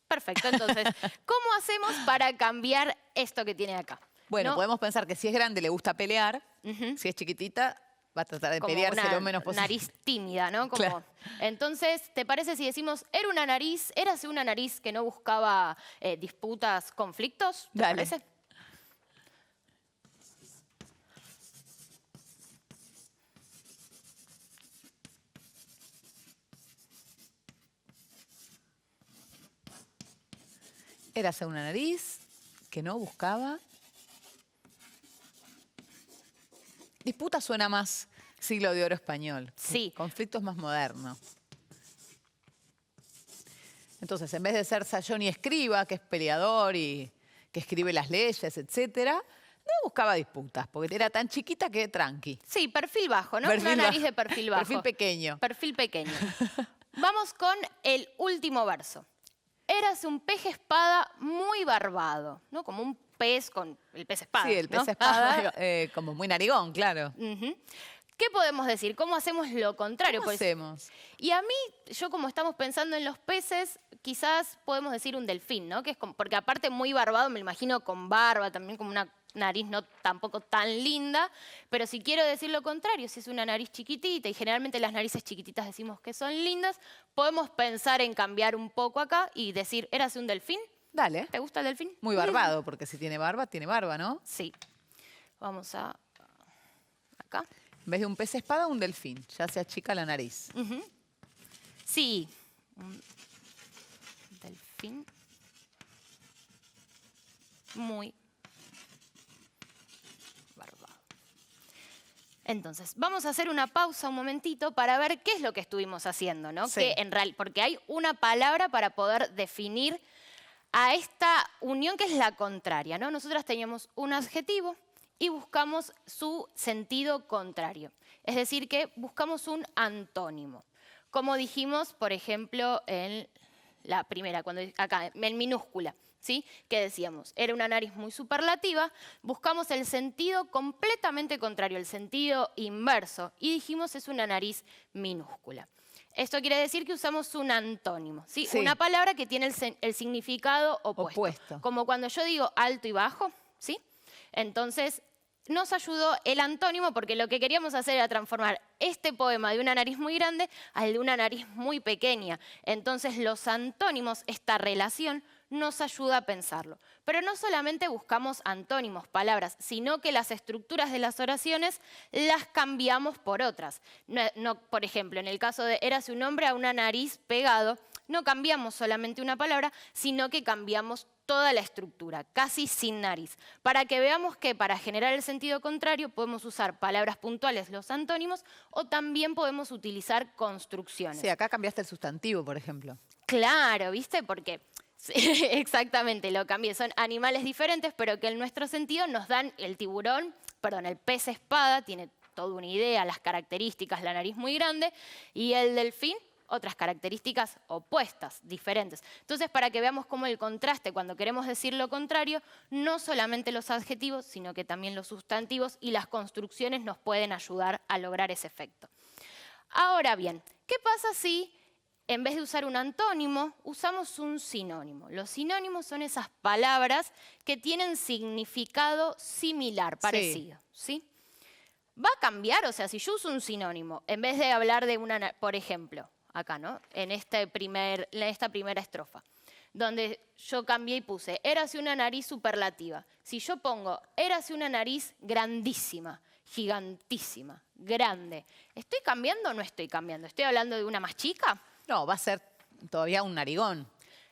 Perfecto, entonces, ¿cómo hacemos para cambiar esto que tiene acá? Bueno, ¿No? podemos pensar que si es grande le gusta pelear, si es chiquitita va a tratar de Como pelearse una lo menos posible. nariz tímida, ¿no? Como... Claro. Entonces, ¿te parece si decimos, érase una nariz que no buscaba disputas, conflictos? ¿Te Dale. parece? Érase una nariz que no buscaba. Disputa suena más siglo de oro español. Sí. Conflicto es más moderno. Entonces, en vez de ser sayón y escriba, que es peleador y que escribe las leyes, etcétera, no buscaba disputas, porque era tan chiquita que tranqui. Sí, perfil bajo, ¿no? Perfil Una nariz bajo. de perfil bajo. Perfil pequeño. Perfil pequeño. Vamos con el último verso. Érase un pez espada muy barbado, ¿no? Como un pez con el pez espada. Sí, el pez ¿no? espada, como muy narigón, claro. Ujú. ¿Qué podemos decir? ¿Cómo hacemos lo contrario? ¿Cómo Pues, hacemos? y a mí, yo como estamos pensando en los peces, quizás podemos decir un delfín, ¿no? Que es como, porque aparte muy barbado, me lo imagino con barba, también como una nariz no tampoco tan linda, pero si quiero decir lo contrario, si es una nariz chiquitita, y generalmente las narices chiquititas decimos que son lindas, podemos pensar en cambiar un poco acá y decir, ¿érase un delfín? Dale. ¿Te gusta el delfín? Muy barbado, porque si tiene barba, ¿no? Sí. Vamos a... acá. En vez de un pez espada, un delfín. Ya se achica la nariz. Ujú. Sí. Un delfín. Muy barbado. Entonces, vamos a hacer una pausa un momentito para ver qué es lo que estuvimos haciendo, ¿no? Sí. Que porque hay una palabra para poder definir a esta unión que es la contraria, ¿no? Nosotras teníamos un adjetivo y buscamos su sentido contrario. Es decir, que buscamos un antónimo. Como dijimos, por ejemplo, en la primera, acá, en minúscula, ¿sí? Que decíamos, era una nariz muy superlativa, buscamos el sentido completamente contrario, el sentido inverso, y dijimos, es una nariz minúscula. Esto quiere decir que usamos un antónimo, ¿sí? Sí. Una palabra que tiene el significado opuesto. Opuesto. Como cuando yo digo alto y bajo, ¿sí? Entonces, nos ayudó el antónimo porque lo que queríamos hacer era transformar este poema de una nariz muy grande al de una nariz muy pequeña. Entonces, los antónimos, esta relación, nos ayuda a pensarlo. Pero no solamente buscamos antónimos, palabras, sino que las estructuras de las oraciones las cambiamos por otras. Por ejemplo, en el caso de érase un hombre a una nariz pegado, no cambiamos solamente una palabra, sino que cambiamos toda la estructura, casi sin nariz, para que veamos que para generar el sentido contrario podemos usar palabras puntuales, los antónimos, o también podemos utilizar construcciones. Sí, acá cambiaste el sustantivo, por ejemplo. Claro, ¿viste? Porque sí, exactamente, lo cambié. Son animales diferentes, pero que en nuestro sentido nos dan el el pez espada, tiene toda una idea, las características, la nariz muy grande, y el delfín, otras características opuestas, diferentes. Entonces, para que veamos cómo el contraste, cuando queremos decir lo contrario, no solamente los adjetivos, sino que también los sustantivos y las construcciones nos pueden ayudar a lograr ese efecto. Ahora bien, ¿qué pasa si en vez de usar un antónimo, usamos un sinónimo? Los sinónimos son esas palabras que tienen significado similar, parecido, ¿sí? ¿Va a cambiar? O sea, si yo uso un sinónimo, en vez de hablar de una, por ejemplo, acá, ¿no? En esta primera estrofa, donde yo cambié y puse, érase una nariz superlativa. Si yo pongo, érase una nariz grandísima, gigantísima, grande, ¿estoy cambiando o no estoy cambiando? ¿Estoy hablando de una más chica? No, va a ser todavía un narigón.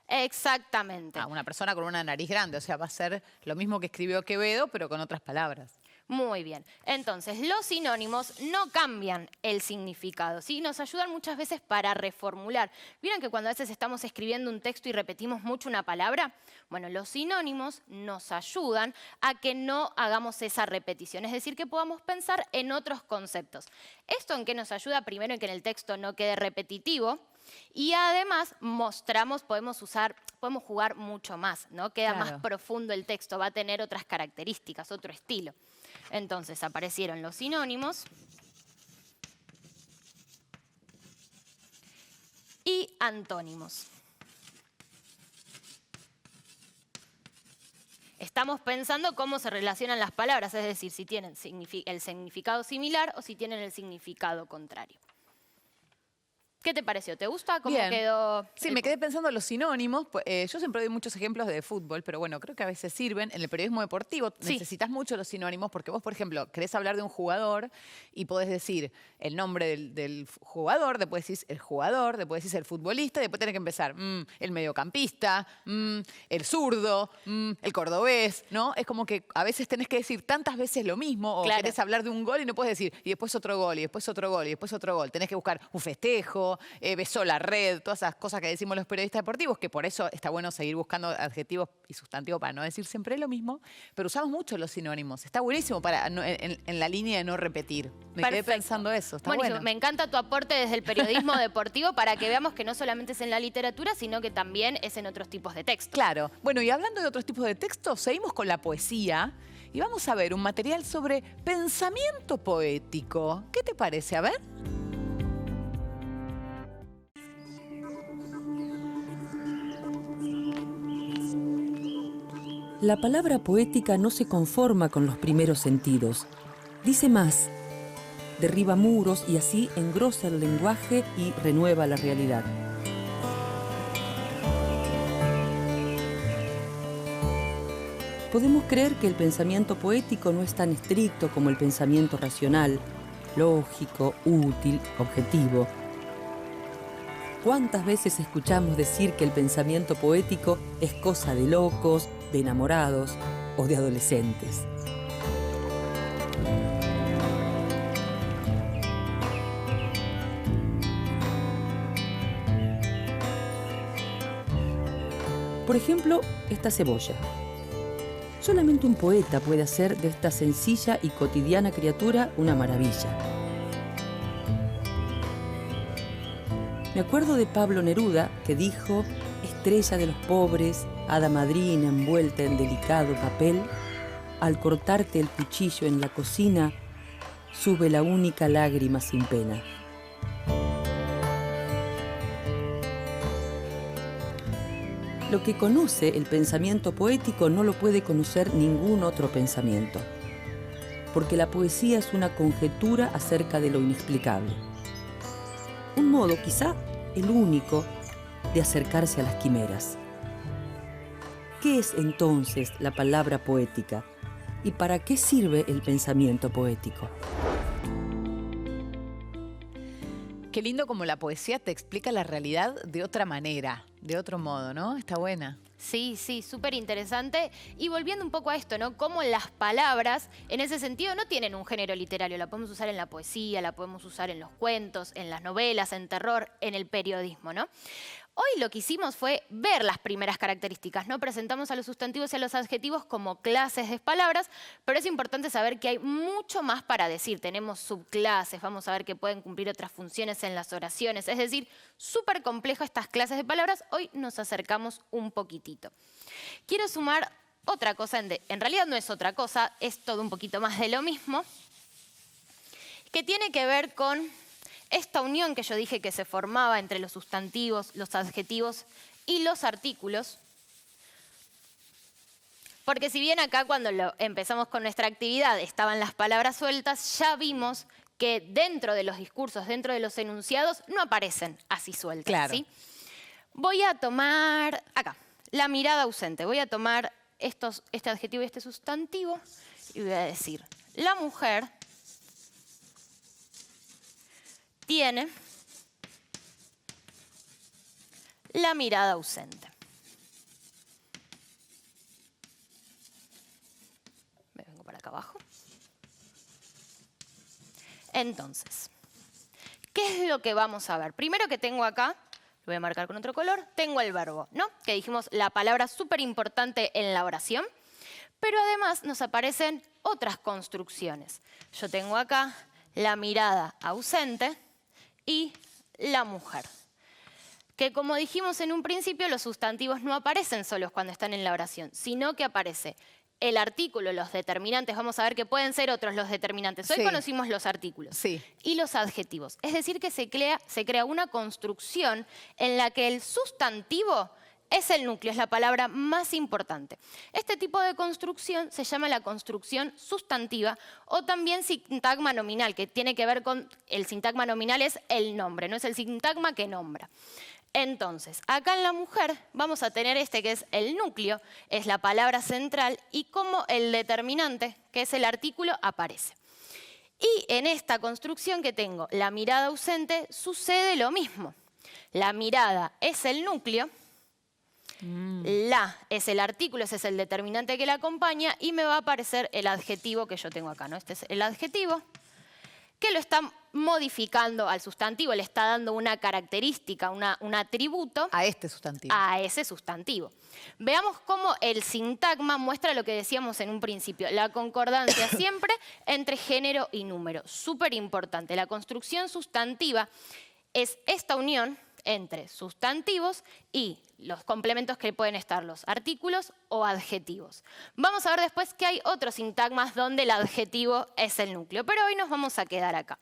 Exactamente. Una persona con una nariz grande, o sea, va a ser lo mismo que escribió Quevedo, pero con otras palabras. Muy bien. Entonces, los sinónimos no cambian el significado, ¿sí? Nos ayudan muchas veces para reformular. ¿Vieron que cuando a veces estamos escribiendo un texto y repetimos mucho una palabra? Bueno, los sinónimos nos ayudan a que no hagamos esa repetición, es decir, que podamos pensar en otros conceptos. ¿Esto en qué nos ayuda? Primero, en que en el texto no quede repetitivo, Y además podemos jugar mucho más, ¿no? Queda más profundo el texto, va a tener otras características, otro estilo. Entonces aparecieron los sinónimos y antónimos. Estamos pensando cómo se relacionan las palabras, es decir, si tienen el significado similar o si tienen el significado contrario. ¿Qué te pareció? ¿Te gusta? ¿Cómo quedó? Sí, me quedé pensando en los sinónimos. Yo siempre doy muchos ejemplos de fútbol, pero bueno, creo que a veces sirven. En el periodismo deportivo necesitas mucho los sinónimos porque vos, por ejemplo, querés hablar de un jugador y podés decir el nombre del jugador, después decís el jugador, después decís el futbolista, y después tenés que empezar el mediocampista, el zurdo, el cordobés, ¿no? Es como que a veces tenés que decir tantas veces lo mismo o querés hablar de un gol y no podés decir y después otro gol, y después otro gol, y después otro gol. Tenés que buscar un festejo, besó la red, todas esas cosas que decimos los periodistas deportivos, que por eso está bueno seguir buscando adjetivos y sustantivos para no decir siempre lo mismo, pero usamos mucho los sinónimos. Está buenísimo en la línea de no repetir. Me quedé pensando eso, está bueno. Me encanta tu aporte desde el periodismo deportivo para que veamos que no solamente es en la literatura, sino que también es en otros tipos de textos. Claro. Bueno, y hablando de otros tipos de textos, seguimos con la poesía y vamos a ver un material sobre pensamiento poético. ¿Qué te parece? A ver. La palabra poética no se conforma con los primeros sentidos. Dice más, derriba muros y así engrosa el lenguaje y renueva la realidad. Podemos creer que el pensamiento poético no es tan estricto como el pensamiento racional, lógico, útil, objetivo. ¿Cuántas veces escuchamos decir que el pensamiento poético es cosa de locos, de enamorados o de adolescentes? Por ejemplo, esta cebolla. Solamente un poeta puede hacer de esta sencilla y cotidiana criatura una maravilla. Me acuerdo de Pablo Neruda, que dijo: estrella de los pobres, hada madrina envuelta en delicado papel, al cortarte el cuchillo en la cocina, sube la única lágrima sin pena. Lo que conoce el pensamiento poético no lo puede conocer ningún otro pensamiento, porque la poesía es una conjetura acerca de lo inexplicable. Un modo, quizá el único, de acercarse a las quimeras. ¿Qué es entonces la palabra poética? ¿Y para qué sirve el pensamiento poético? Qué lindo como la poesía te explica la realidad de otra manera, de otro modo, ¿no? Está buena. Sí, súper interesante. Y volviendo un poco a esto, ¿no? Cómo las palabras, en ese sentido, no tienen un género literario. La podemos usar en la poesía, la podemos usar en los cuentos, en las novelas, en terror, en el periodismo, ¿no? Hoy lo que hicimos fue ver las primeras características, ¿no? Presentamos a los sustantivos y a los adjetivos como clases de palabras, pero es importante saber que hay mucho más para decir. Tenemos subclases, vamos a ver que pueden cumplir otras funciones en las oraciones. Es decir, súper complejo estas clases de palabras. Hoy nos acercamos un poquitito. Quiero sumar otra cosa, en realidad no es otra cosa, es todo un poquito más de lo mismo, que tiene que ver con esta unión que yo dije que se formaba entre los sustantivos, los adjetivos y los artículos. Porque si bien acá cuando empezamos con nuestra actividad estaban las palabras sueltas, ya vimos que dentro de los discursos, dentro de los enunciados, no aparecen así sueltas. Claro. ¿Sí? Voy a tomar acá, la mirada ausente. Voy a tomar este adjetivo y este sustantivo y voy a decir, la mujer tiene la mirada ausente. Me vengo para acá abajo. Entonces, ¿qué es lo que vamos a ver? Primero que tengo acá, lo voy a marcar con otro color, tengo el verbo, ¿no? Que dijimos la palabra súper importante en la oración, pero además nos aparecen otras construcciones. Yo tengo acá la mirada ausente y la mujer. que como dijimos en un principio, los sustantivos no aparecen solos cuando están en la oración, sino que aparece el artículo, los determinantes, vamos a ver que pueden ser otros los determinantes. Hoy conocimos los artículos y los adjetivos. Es decir, que se crea una construcción en la que el sustantivo es el núcleo, es la palabra más importante. Este tipo de construcción se llama la construcción sustantiva o también sintagma nominal, que tiene que ver con el sintagma nominal, es el nombre, no es el sintagma que nombra. Entonces, acá en la mujer vamos a tener que es el núcleo, es la palabra central y como el determinante, que es el artículo, aparece. Y en esta construcción que tengo, la mirada ausente, sucede lo mismo. La mirada es el núcleo, la es el artículo, ese es el determinante que la acompaña y me va a aparecer el adjetivo que yo tengo acá, ¿no? Este es el adjetivo que lo está modificando al sustantivo, le está dando una característica, un atributo. A este sustantivo. A ese sustantivo. Veamos cómo el sintagma muestra lo que decíamos en un principio, la concordancia siempre entre género y número. Súper importante. La construcción sustantiva es esta unión entre sustantivos y los complementos que pueden estar los artículos o adjetivos. Vamos a ver después que hay otros sintagmas donde el adjetivo es el núcleo, pero hoy nos vamos a quedar acá.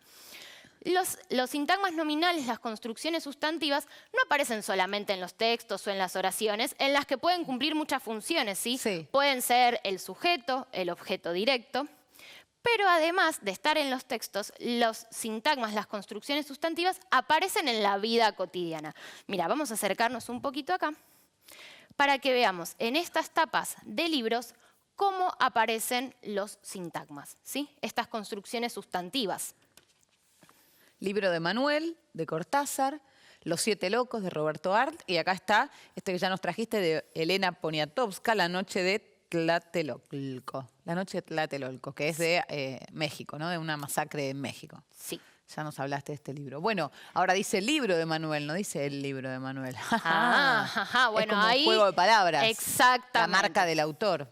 Los sintagmas nominales, las construcciones sustantivas, no aparecen solamente en los textos o en las oraciones, en las que pueden cumplir muchas funciones, ¿sí? Pueden ser el sujeto, el objeto directo. Pero además de estar en los textos, los sintagmas, las construcciones sustantivas, aparecen en la vida cotidiana. Mira, vamos a acercarnos un poquito acá para que veamos en estas tapas de libros cómo aparecen los sintagmas, ¿sí? Estas construcciones sustantivas. Libro de Manuel, de Cortázar, Los 7 locos, de Roberto Arlt, y acá está este que ya nos trajiste de Elena Poniatowska, La noche de Tlatelolco. La noche de Tlatelolco, que es de México, ¿no? De una masacre en México. Sí. Ya nos hablaste de este libro. Bueno, ahora dice el libro de Manuel, no dice el libro de Manuel. Bueno, es como ahí, un juego de palabras. Exactamente. La marca del autor.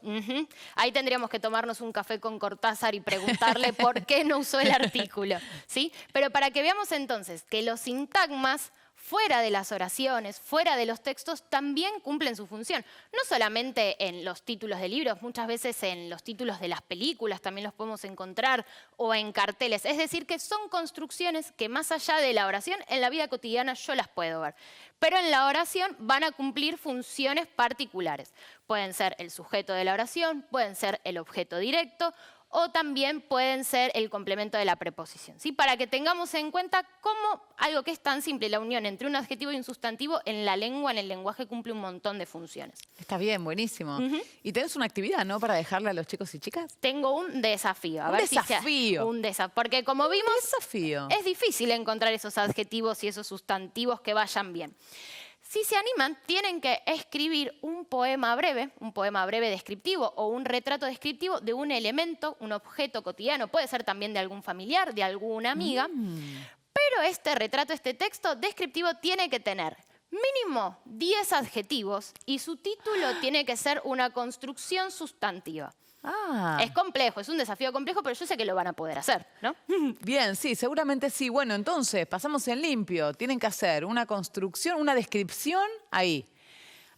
Ahí tendríamos que tomarnos un café con Cortázar y preguntarle por qué no usó el artículo, ¿sí? Pero para que veamos entonces que los sintagmas fuera de las oraciones, fuera de los textos, también cumplen su función. No solamente en los títulos de libros, muchas veces en los títulos de las películas también los podemos encontrar, o en carteles. Es decir, que son construcciones que más allá de la oración, en la vida cotidiana yo las puedo ver. Pero en la oración van a cumplir funciones particulares. Pueden ser el sujeto de la oración, pueden ser el objeto directo, o también pueden ser el complemento de la preposición, ¿sí? Para que tengamos en cuenta cómo algo que es tan simple, la unión entre un adjetivo y un sustantivo, en la lengua, en el lenguaje, cumple un montón de funciones. Está bien, buenísimo. Y tenés una actividad, ¿no?, para dejarle a los chicos y chicas. Tengo un desafío. Un desafío. Un desafío. Porque como vimos, es difícil encontrar esos adjetivos y esos sustantivos que vayan bien. Si se animan, tienen que escribir un poema breve descriptivo o un retrato descriptivo de un elemento, un objeto cotidiano. Puede ser también de algún familiar, de alguna amiga. Pero este retrato, este texto descriptivo tiene que tener mínimo 10 adjetivos y su título tiene que ser una construcción sustantiva. Es complejo, es un desafío complejo, pero yo sé que lo van a poder hacer, ¿no? Bien, sí, seguramente sí. Bueno, entonces, pasamos en limpio. Tienen que hacer una construcción, una descripción ahí.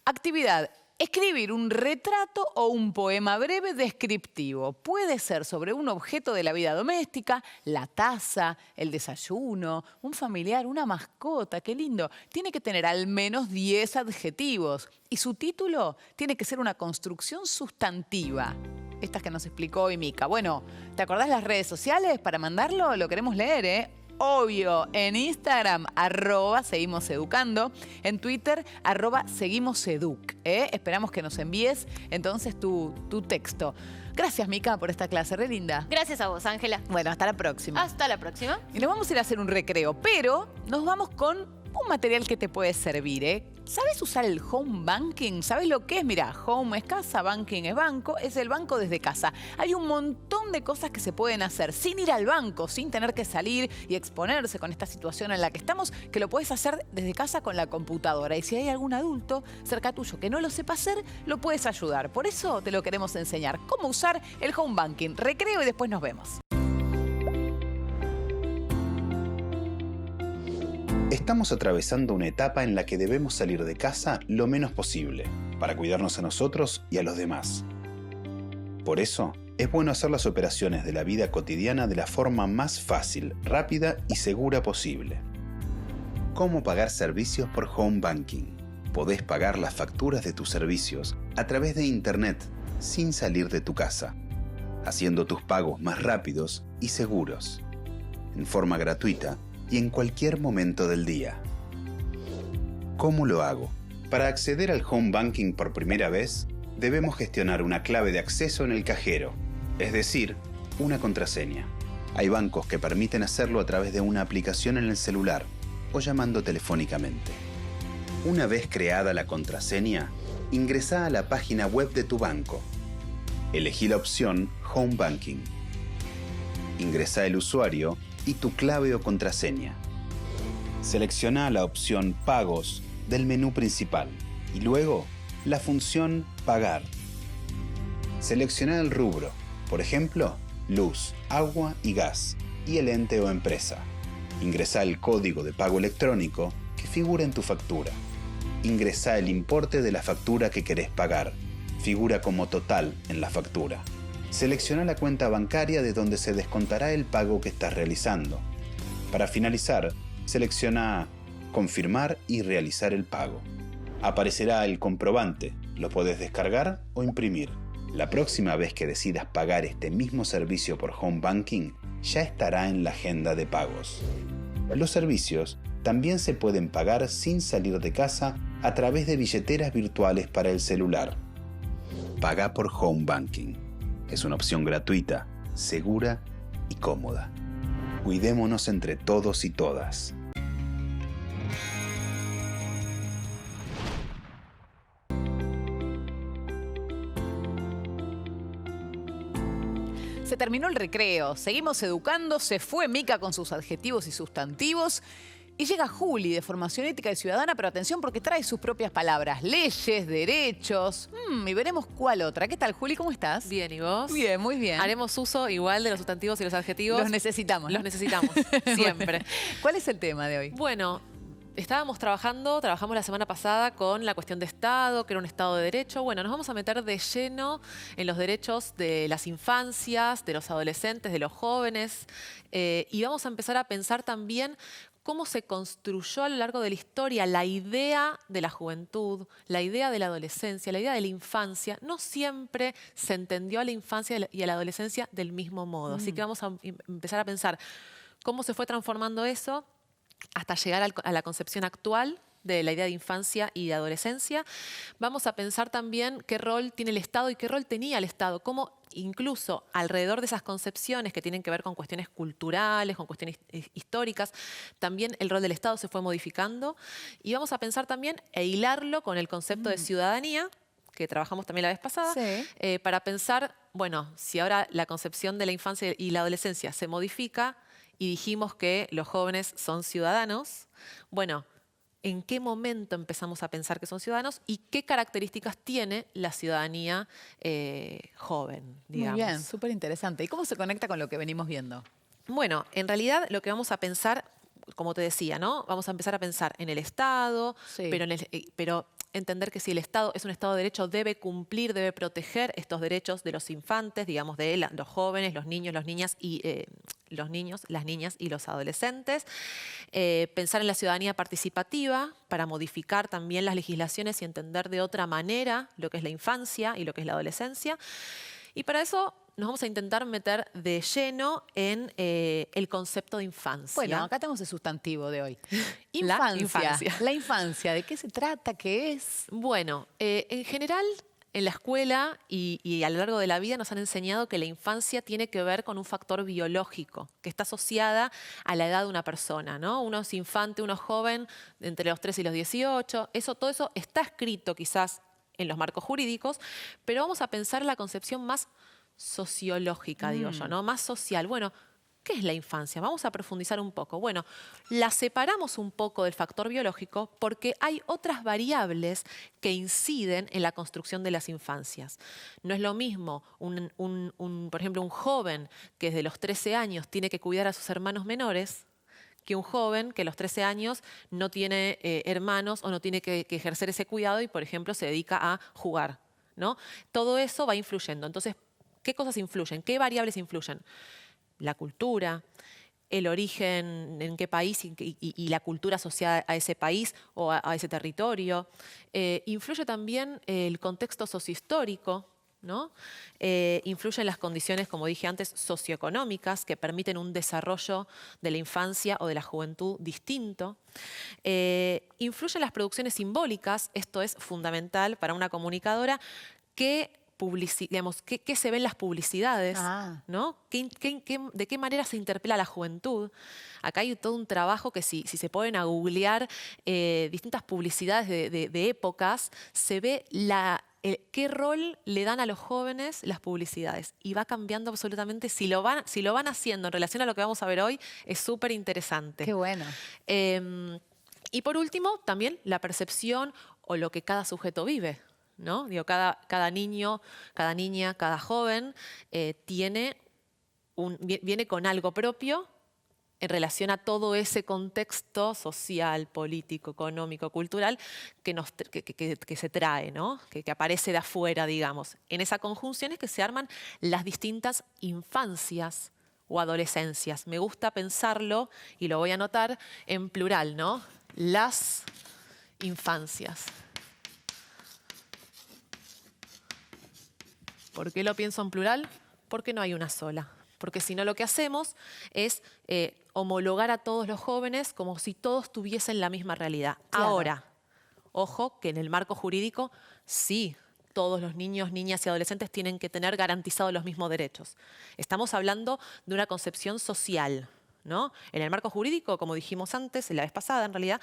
Actividad. Escribir un retrato o un poema breve descriptivo. Puede ser sobre un objeto de la vida doméstica, la taza, el desayuno, un familiar, una mascota. ¡Qué lindo! Tiene que tener al menos 10 adjetivos. Y su título tiene que ser una construcción sustantiva. Estas que nos explicó hoy Mica. Bueno, ¿te acordás las redes sociales para mandarlo? Lo queremos leer, ¿eh? Obvio, en Instagram, @seguimoseducando, en Twitter, @seguimoseduc. Esperamos que nos envíes entonces tu texto. Gracias, Mica, por esta clase, re linda. Gracias a vos, Ángela. Bueno, hasta la próxima. Hasta la próxima. Y nos vamos a ir a hacer un recreo, pero nos vamos con un material que te puede servir, ¿eh? ¿Sabes usar el home banking? ¿Sabes lo que es? Mira, home es casa, banking es banco, es el banco desde casa. Hay un montón de cosas que se pueden hacer sin ir al banco, sin tener que salir y exponerse con esta situación en la que estamos, que lo puedes hacer desde casa con la computadora. Y si hay algún adulto cerca tuyo que no lo sepa hacer, lo puedes ayudar. Por eso te lo queremos enseñar. Cómo usar el home banking. Recreo y después nos vemos. Estamos Estamos atravesando una etapa en la que debemos salir de casa lo menos posible, para cuidarnos a nosotros y a los demás. Por eso, es bueno hacer las operaciones de la vida cotidiana de la forma más fácil, rápida y segura posible. ¿Cómo pagar servicios por Home Banking? Podés pagar las facturas de tus servicios a través de Internet, sin salir de tu casa, haciendo tus pagos más rápidos y seguros, en forma gratuita y en cualquier momento del día. ¿Cómo lo hago? Para acceder al Home Banking por primera vez, debemos gestionar una clave de acceso en el cajero, es decir, una contraseña. Hay bancos que permiten hacerlo a través de una aplicación en el celular o llamando telefónicamente. Una vez creada la contraseña, ingresá a la página web de tu banco. Elegí la opción Home Banking. Ingresá el usuario y tu clave o contraseña. Selecciona la opción Pagos del menú principal y luego la función Pagar. Selecciona el rubro, por ejemplo, luz, agua y gas, y el ente o empresa. Ingresá el código de pago electrónico que figura en tu factura. Ingresá el importe de la factura que querés pagar. Figura como total en la factura. Selecciona la cuenta bancaria de donde se descontará el pago que estás realizando. Para finalizar, selecciona Confirmar y realizar el pago. Aparecerá el comprobante. Lo podés descargar o imprimir. La próxima vez que decidas pagar este mismo servicio por Home Banking, ya estará en la agenda de pagos. Los servicios también se pueden pagar sin salir de casa a través de billeteras virtuales para el celular. Paga por Home Banking. Es una opción gratuita, segura y cómoda. Cuidémonos entre todos y todas. Se terminó el recreo, seguimos educando, se fue Mica con sus adjetivos y sustantivos y llega Juli de Formación Ética y Ciudadana, pero atención porque trae sus propias palabras, leyes, derechos, y veremos cuál otra. ¿Qué tal, Juli? ¿Cómo estás? Bien, ¿y vos? Bien, muy bien. Haremos uso igual de los sustantivos y los adjetivos. Los necesitamos, ¿no? Los necesitamos, siempre. ¿Cuál es el tema de hoy? Bueno, trabajamos la semana pasada con la cuestión de Estado, que era un Estado de Derecho. Bueno, nos vamos a meter de lleno en los derechos de las infancias, de los adolescentes, de los jóvenes, y vamos a empezar a pensar también cómo se construyó a lo largo de la historia la idea de la juventud, la idea de la adolescencia, la idea de la infancia. No siempre se entendió a la infancia y a la adolescencia del mismo modo. Así que vamos a empezar a pensar cómo se fue transformando eso hasta llegar a la concepción actual de la idea de infancia y de adolescencia. Vamos a pensar también qué rol tiene el Estado y qué rol tenía el Estado, cómo incluso alrededor de esas concepciones que tienen que ver con cuestiones culturales, con cuestiones históricas, también el rol del Estado se fue modificando. Y vamos a pensar también e hilarlo con el concepto de ciudadanía, que trabajamos también la vez pasada, para pensar, bueno, si ahora la concepción de la infancia y la adolescencia se modifica y dijimos que los jóvenes son ciudadanos, bueno, ¿en qué momento empezamos a pensar que son ciudadanos y qué características tiene la ciudadanía joven, digamos? Muy bien, súper interesante. ¿Y cómo se conecta con lo que venimos viendo? Bueno, en realidad lo que vamos a pensar, como te decía, ¿no? Vamos a empezar a pensar en el Estado, pero entender que si el Estado es un Estado de Derecho, debe cumplir, debe proteger estos derechos de los infantes, digamos, de los jóvenes, los niños, las niñas y los adolescentes. Pensar en la ciudadanía participativa para modificar también las legislaciones y entender de otra manera lo que es la infancia y lo que es la adolescencia. Y para eso nos vamos a intentar meter de lleno en el concepto de infancia. Bueno, acá tenemos el sustantivo de hoy. Infancia. La infancia. ¿De qué se trata? ¿Qué es? Bueno, en general, en la escuela y a lo largo de la vida nos han enseñado que la infancia tiene que ver con un factor biológico, que está asociada a la edad de una persona, ¿no? Uno es infante, uno es joven, entre los 3 y los 18. Todo eso está escrito quizás en los marcos jurídicos, pero vamos a pensar la concepción más sociológica, digo yo, ¿no? Más social. Bueno, ¿qué es la infancia? Vamos a profundizar un poco. Bueno, la separamos un poco del factor biológico porque hay otras variables que inciden en la construcción de las infancias. No es lo mismo, por ejemplo, un joven que desde los 13 años tiene que cuidar a sus hermanos menores que un joven que a los 13 años no tiene hermanos o no tiene que ejercer ese cuidado y, por ejemplo, se dedica a jugar, ¿no? Todo eso va influyendo. Entonces, ¿qué cosas influyen? ¿Qué variables influyen? La cultura, el origen, en qué país y la cultura asociada a ese país o a ese territorio. Influye también el contexto sociohistórico, ¿no? Influyen las condiciones, como dije antes, socioeconómicas que permiten un desarrollo de la infancia o de la juventud distinto. Influyen las producciones simbólicas, esto es fundamental para una comunicadora, que se ven las publicidades, ¿no? ¿De qué manera se interpela a la juventud? Acá hay todo un trabajo que si se ponen a googlear distintas publicidades de épocas, se ve qué rol le dan a los jóvenes las publicidades. Y va cambiando absolutamente. Si lo van haciendo en relación a lo que vamos a ver hoy, es súper interesante. Qué bueno. Y por último, también la percepción o lo que cada sujeto vive, ¿no? Digo, cada niño, cada niña, cada joven viene con algo propio en relación a todo ese contexto social, político, económico, cultural que se trae, ¿no? Que aparece de afuera, digamos. En esa conjunción es que se arman las distintas infancias o adolescencias. Me gusta pensarlo, y lo voy a anotar, en plural, ¿no? Las infancias. ¿Por qué lo pienso en plural? Porque no hay una sola. Porque si no, lo que hacemos es homologar a todos los jóvenes como si todos tuviesen la misma realidad. Claro. Ahora, ojo que en el marco jurídico sí, todos los niños, niñas y adolescentes tienen que tener garantizados los mismos derechos. Estamos hablando de una concepción social, ¿no? En el marco jurídico, como dijimos antes, la vez pasada en realidad,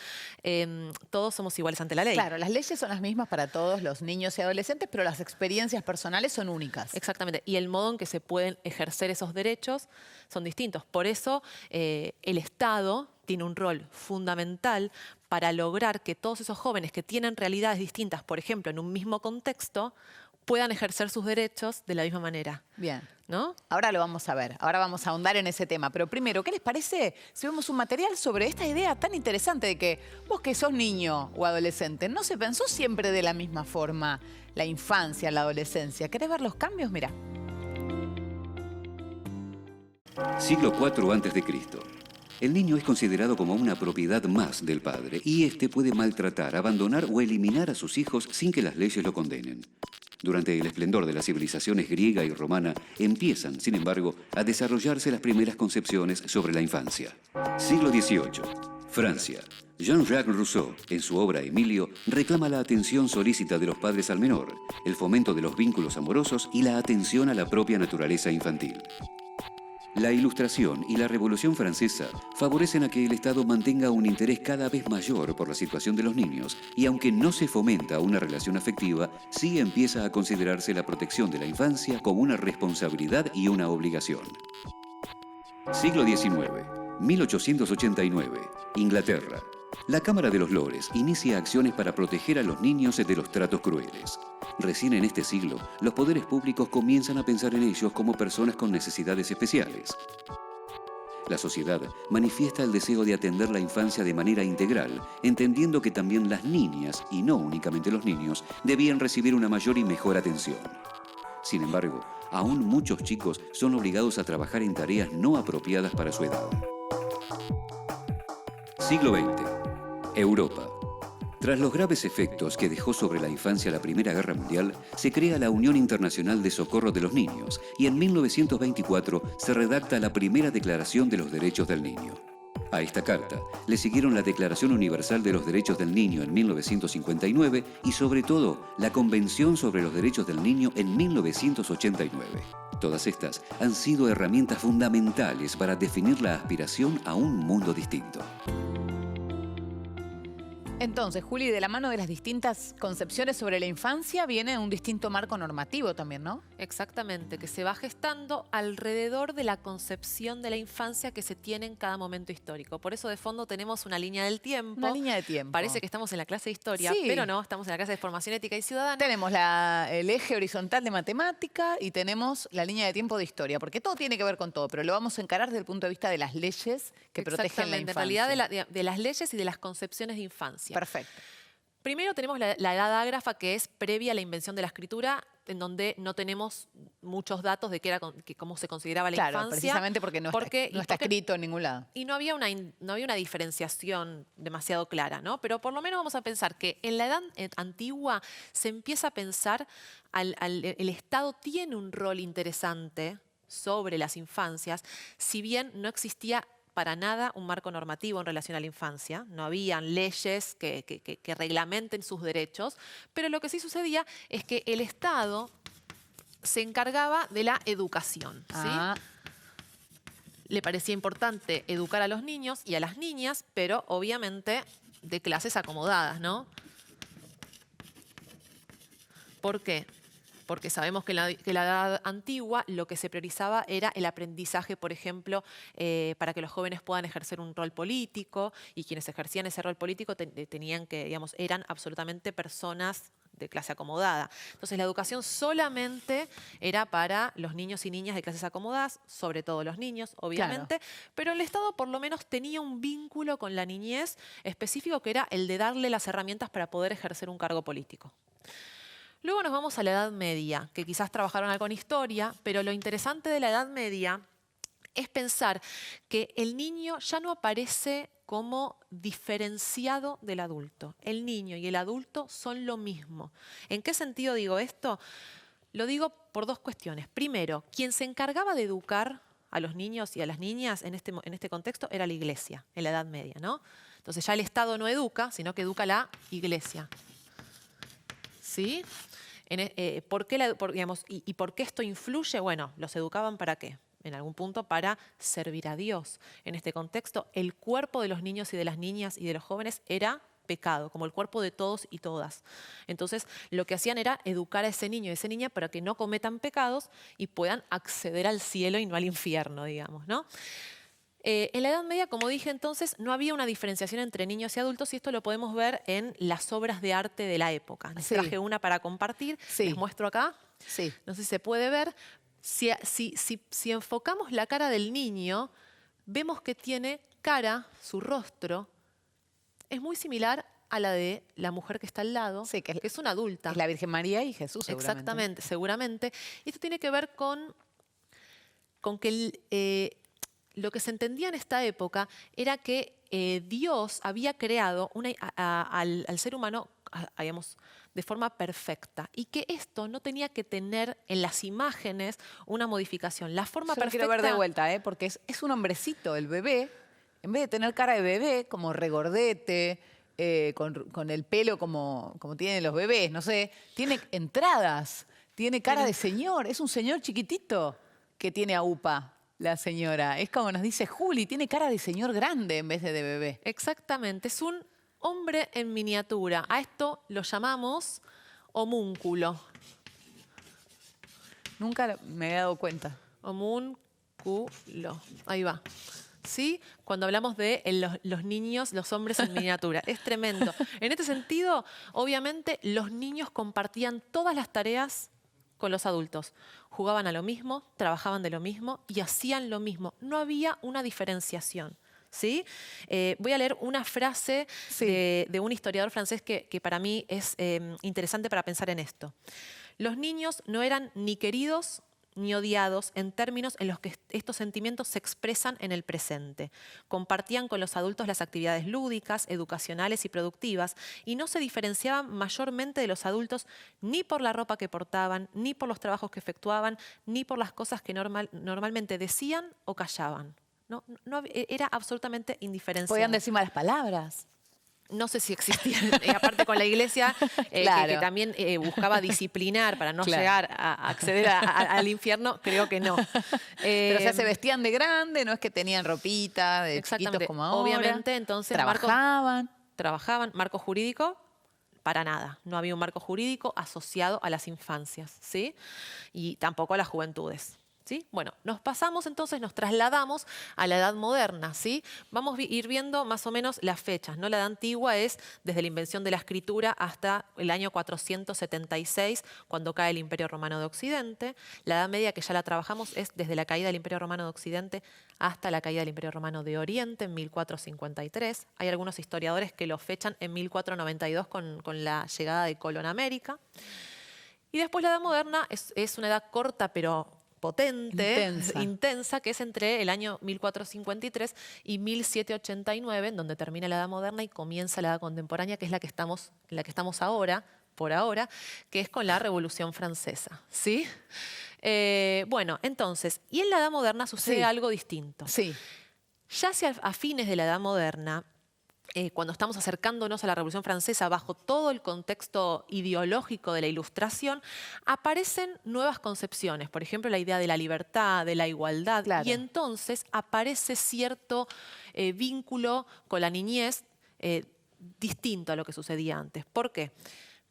todos somos iguales ante la ley. Claro, las leyes son las mismas para todos los niños y adolescentes, pero las experiencias personales son únicas. Exactamente, y el modo en que se pueden ejercer esos derechos son distintos. Por eso el Estado tiene un rol fundamental para lograr que todos esos jóvenes que tienen realidades distintas, por ejemplo, en un mismo contexto, puedan ejercer sus derechos de la misma manera. Bien. ¿No? Ahora lo vamos a ver, ahora vamos a ahondar en ese tema. Pero primero, ¿qué les parece si vemos un material sobre esta idea tan interesante de que vos que sos niño o adolescente, no se pensó siempre de la misma forma la infancia, la adolescencia? ¿Querés ver los cambios? Mirá. Siglo IV a.C. El niño es considerado como una propiedad más del padre y éste puede maltratar, abandonar o eliminar a sus hijos sin que las leyes lo condenen. Durante el esplendor de las civilizaciones griega y romana, empiezan, sin embargo, a desarrollarse las primeras concepciones sobre la infancia. Siglo XVIII. Francia. Jean-Jacques Rousseau, en su obra Emilio, reclama la atención solícita de los padres al menor, el fomento de los vínculos amorosos y la atención a la propia naturaleza infantil. La Ilustración y la Revolución Francesa favorecen a que el Estado mantenga un interés cada vez mayor por la situación de los niños y aunque no se fomenta una relación afectiva, sí empieza a considerarse la protección de la infancia como una responsabilidad y una obligación. Siglo XIX, 1889, Inglaterra. La Cámara de los Lores inicia acciones para proteger a los niños de los tratos crueles. Recién en este siglo, los poderes públicos comienzan a pensar en ellos como personas con necesidades especiales. La sociedad manifiesta el deseo de atender la infancia de manera integral, entendiendo que también las niñas, y no únicamente los niños, debían recibir una mayor y mejor atención. Sin embargo, aún muchos chicos son obligados a trabajar en tareas no apropiadas para su edad. Siglo XX. Europa. Tras los graves efectos que dejó sobre la infancia la Primera Guerra Mundial, se crea la Unión Internacional de Socorro de los Niños y en 1924 se redacta la primera Declaración de los Derechos del Niño. A esta carta le siguieron la Declaración Universal de los Derechos del Niño en 1959 y sobre todo la Convención sobre los Derechos del Niño en 1989. Todas estas han sido herramientas fundamentales para definir la aspiración a un mundo distinto. Entonces, Juli, de la mano de las distintas concepciones sobre la infancia viene un distinto marco normativo también, ¿no? Exactamente, que se va gestando alrededor de la concepción de la infancia que se tiene en cada momento histórico. Por eso de fondo tenemos una línea del tiempo. Una línea de tiempo. Parece que estamos en la clase de historia, Sí. pero no, estamos en la clase de formación ética y ciudadana. Tenemos el eje horizontal de matemática y tenemos la línea de tiempo de historia, porque todo tiene que ver con todo, pero lo vamos a encarar desde el punto de vista de las leyes que protegen la infancia. En realidad de las leyes y de las concepciones de infancia. Perfecto. Primero tenemos la edad ágrafa, que es previa a la invención de la escritura, en donde no tenemos muchos datos de cómo se consideraba la infancia. Claro, precisamente porque no está escrito en ningún lado. Y no había una diferenciación demasiado clara, ¿no? Pero por lo menos vamos a pensar que en la edad antigua se empieza a pensar, el Estado tiene un rol interesante sobre las infancias, si bien no existía para nada un marco normativo en relación a la infancia, no habían leyes que reglamenten sus derechos, pero lo que sí sucedía es que el Estado se encargaba de la educación, ¿sí? Le parecía importante educar a los niños y a las niñas, pero obviamente de clases acomodadas, ¿no? ¿Por qué? Porque sabemos que en la edad antigua lo que se priorizaba era el aprendizaje, por ejemplo, para que los jóvenes puedan ejercer un rol político, y quienes ejercían ese rol político eran absolutamente personas de clase acomodada. Entonces la educación solamente era para los niños y niñas de clases acomodadas, sobre todo los niños, obviamente, claro. Pero el Estado por lo menos tenía un vínculo con la niñez específico, que era el de darle las herramientas para poder ejercer un cargo político. Luego nos vamos a la Edad Media, que quizás trabajaron algo en historia, pero lo interesante de la Edad Media es pensar que el niño ya no aparece como diferenciado del adulto. El niño y el adulto son lo mismo. ¿En qué sentido digo esto? Lo digo por dos cuestiones. Primero, quien se encargaba de educar a los niños y a las niñas en este contexto era la Iglesia, en la Edad Media, ¿no? Entonces ya el Estado no educa, sino que educa la Iglesia. ¿Sí? ¿Por qué esto influye? Bueno, ¿los educaban para qué? En algún punto para servir a Dios. En este contexto, el cuerpo de los niños y de las niñas y de los jóvenes era pecado, como el cuerpo de todos y todas. Entonces, lo que hacían era educar a ese niño y a esa niña para que no cometan pecados y puedan acceder al cielo y no al infierno, digamos, ¿no? En la Edad Media, como dije entonces, no había una diferenciación entre niños y adultos, y esto lo podemos ver en las obras de arte de la época. Les traje una para compartir, les muestro acá. Sí. No sé si se puede ver. Si enfocamos la cara del niño, vemos que tiene cara, su rostro, es muy similar a la de la mujer que está al lado, que es una adulta. Es la Virgen María y Jesús, seguramente. Exactamente, seguramente. Y esto tiene que ver con que lo que se entendía en esta época era que Dios había creado al ser humano, digamos, de forma perfecta, y que esto no tenía que tener en las imágenes una modificación. La forma perfecta... Quiero ver de vuelta, porque es un hombrecito, el bebé, en vez de tener cara de bebé, como regordete, con el pelo como tienen los bebés, no sé, tiene entradas, tiene cara de señor, es un señor chiquitito que tiene aupa. La señora, es como nos dice Juli, tiene cara de señor grande en vez de bebé. Exactamente, es un hombre en miniatura. A esto lo llamamos homúnculo. Nunca me he dado cuenta. Homúnculo, ahí va. ¿Sí? Cuando hablamos de los niños, los hombres en miniatura. Es tremendo. En este sentido, obviamente, los niños compartían todas las tareas con los adultos. Jugaban a lo mismo, trabajaban de lo mismo y hacían lo mismo. No había una diferenciación, ¿sí? Voy a leer una frase de un historiador francés que para mí es interesante para pensar en esto. Los niños no eran ni queridos ni odiados en términos en los que estos sentimientos se expresan en el presente. Compartían con los adultos las actividades lúdicas, educacionales y productivas, y no se diferenciaban mayormente de los adultos ni por la ropa que portaban, ni por los trabajos que efectuaban, ni por las cosas que normalmente decían o callaban. No, era absolutamente indiferencia. Podían decir malas palabras. No sé si existían, aparte con la Iglesia, que también buscaba disciplinar para no llegar a acceder al infierno, creo que no. Pero se vestían de grande, no es que tenían ropita, de chiquitos como ahora. Obviamente, entonces trabajaban. trabajaban. Marco jurídico, para nada. No había un marco jurídico asociado a las infancias, ¿sí? Y tampoco a las juventudes. ¿Sí? Bueno, nos pasamos entonces, nos trasladamos a la Edad Moderna, ¿sí? Vamos a ir viendo más o menos las fechas, ¿no? La Edad Antigua es desde la invención de la escritura hasta el año 476, cuando cae el Imperio Romano de Occidente. La Edad Media, que ya la trabajamos, es desde la caída del Imperio Romano de Occidente hasta la caída del Imperio Romano de Oriente en 1453. Hay algunos historiadores que lo fechan en 1492 con la llegada de Colón a América. Y después la Edad Moderna es una edad corta, pero potente, intensa, que es entre el año 1453 y 1789, en donde termina la Edad Moderna y comienza la Edad Contemporánea, que es en la que estamos ahora, por ahora, que es con la Revolución Francesa, ¿sí? Bueno, entonces, y en la Edad Moderna sucede algo distinto. Sí. Ya hacia a fines de la Edad Moderna, cuando estamos acercándonos a la Revolución Francesa, bajo todo el contexto ideológico de la Ilustración, aparecen nuevas concepciones. Por ejemplo, la idea de la libertad, de la igualdad. Claro. Y entonces aparece cierto vínculo con la niñez distinto a lo que sucedía antes. ¿Por qué?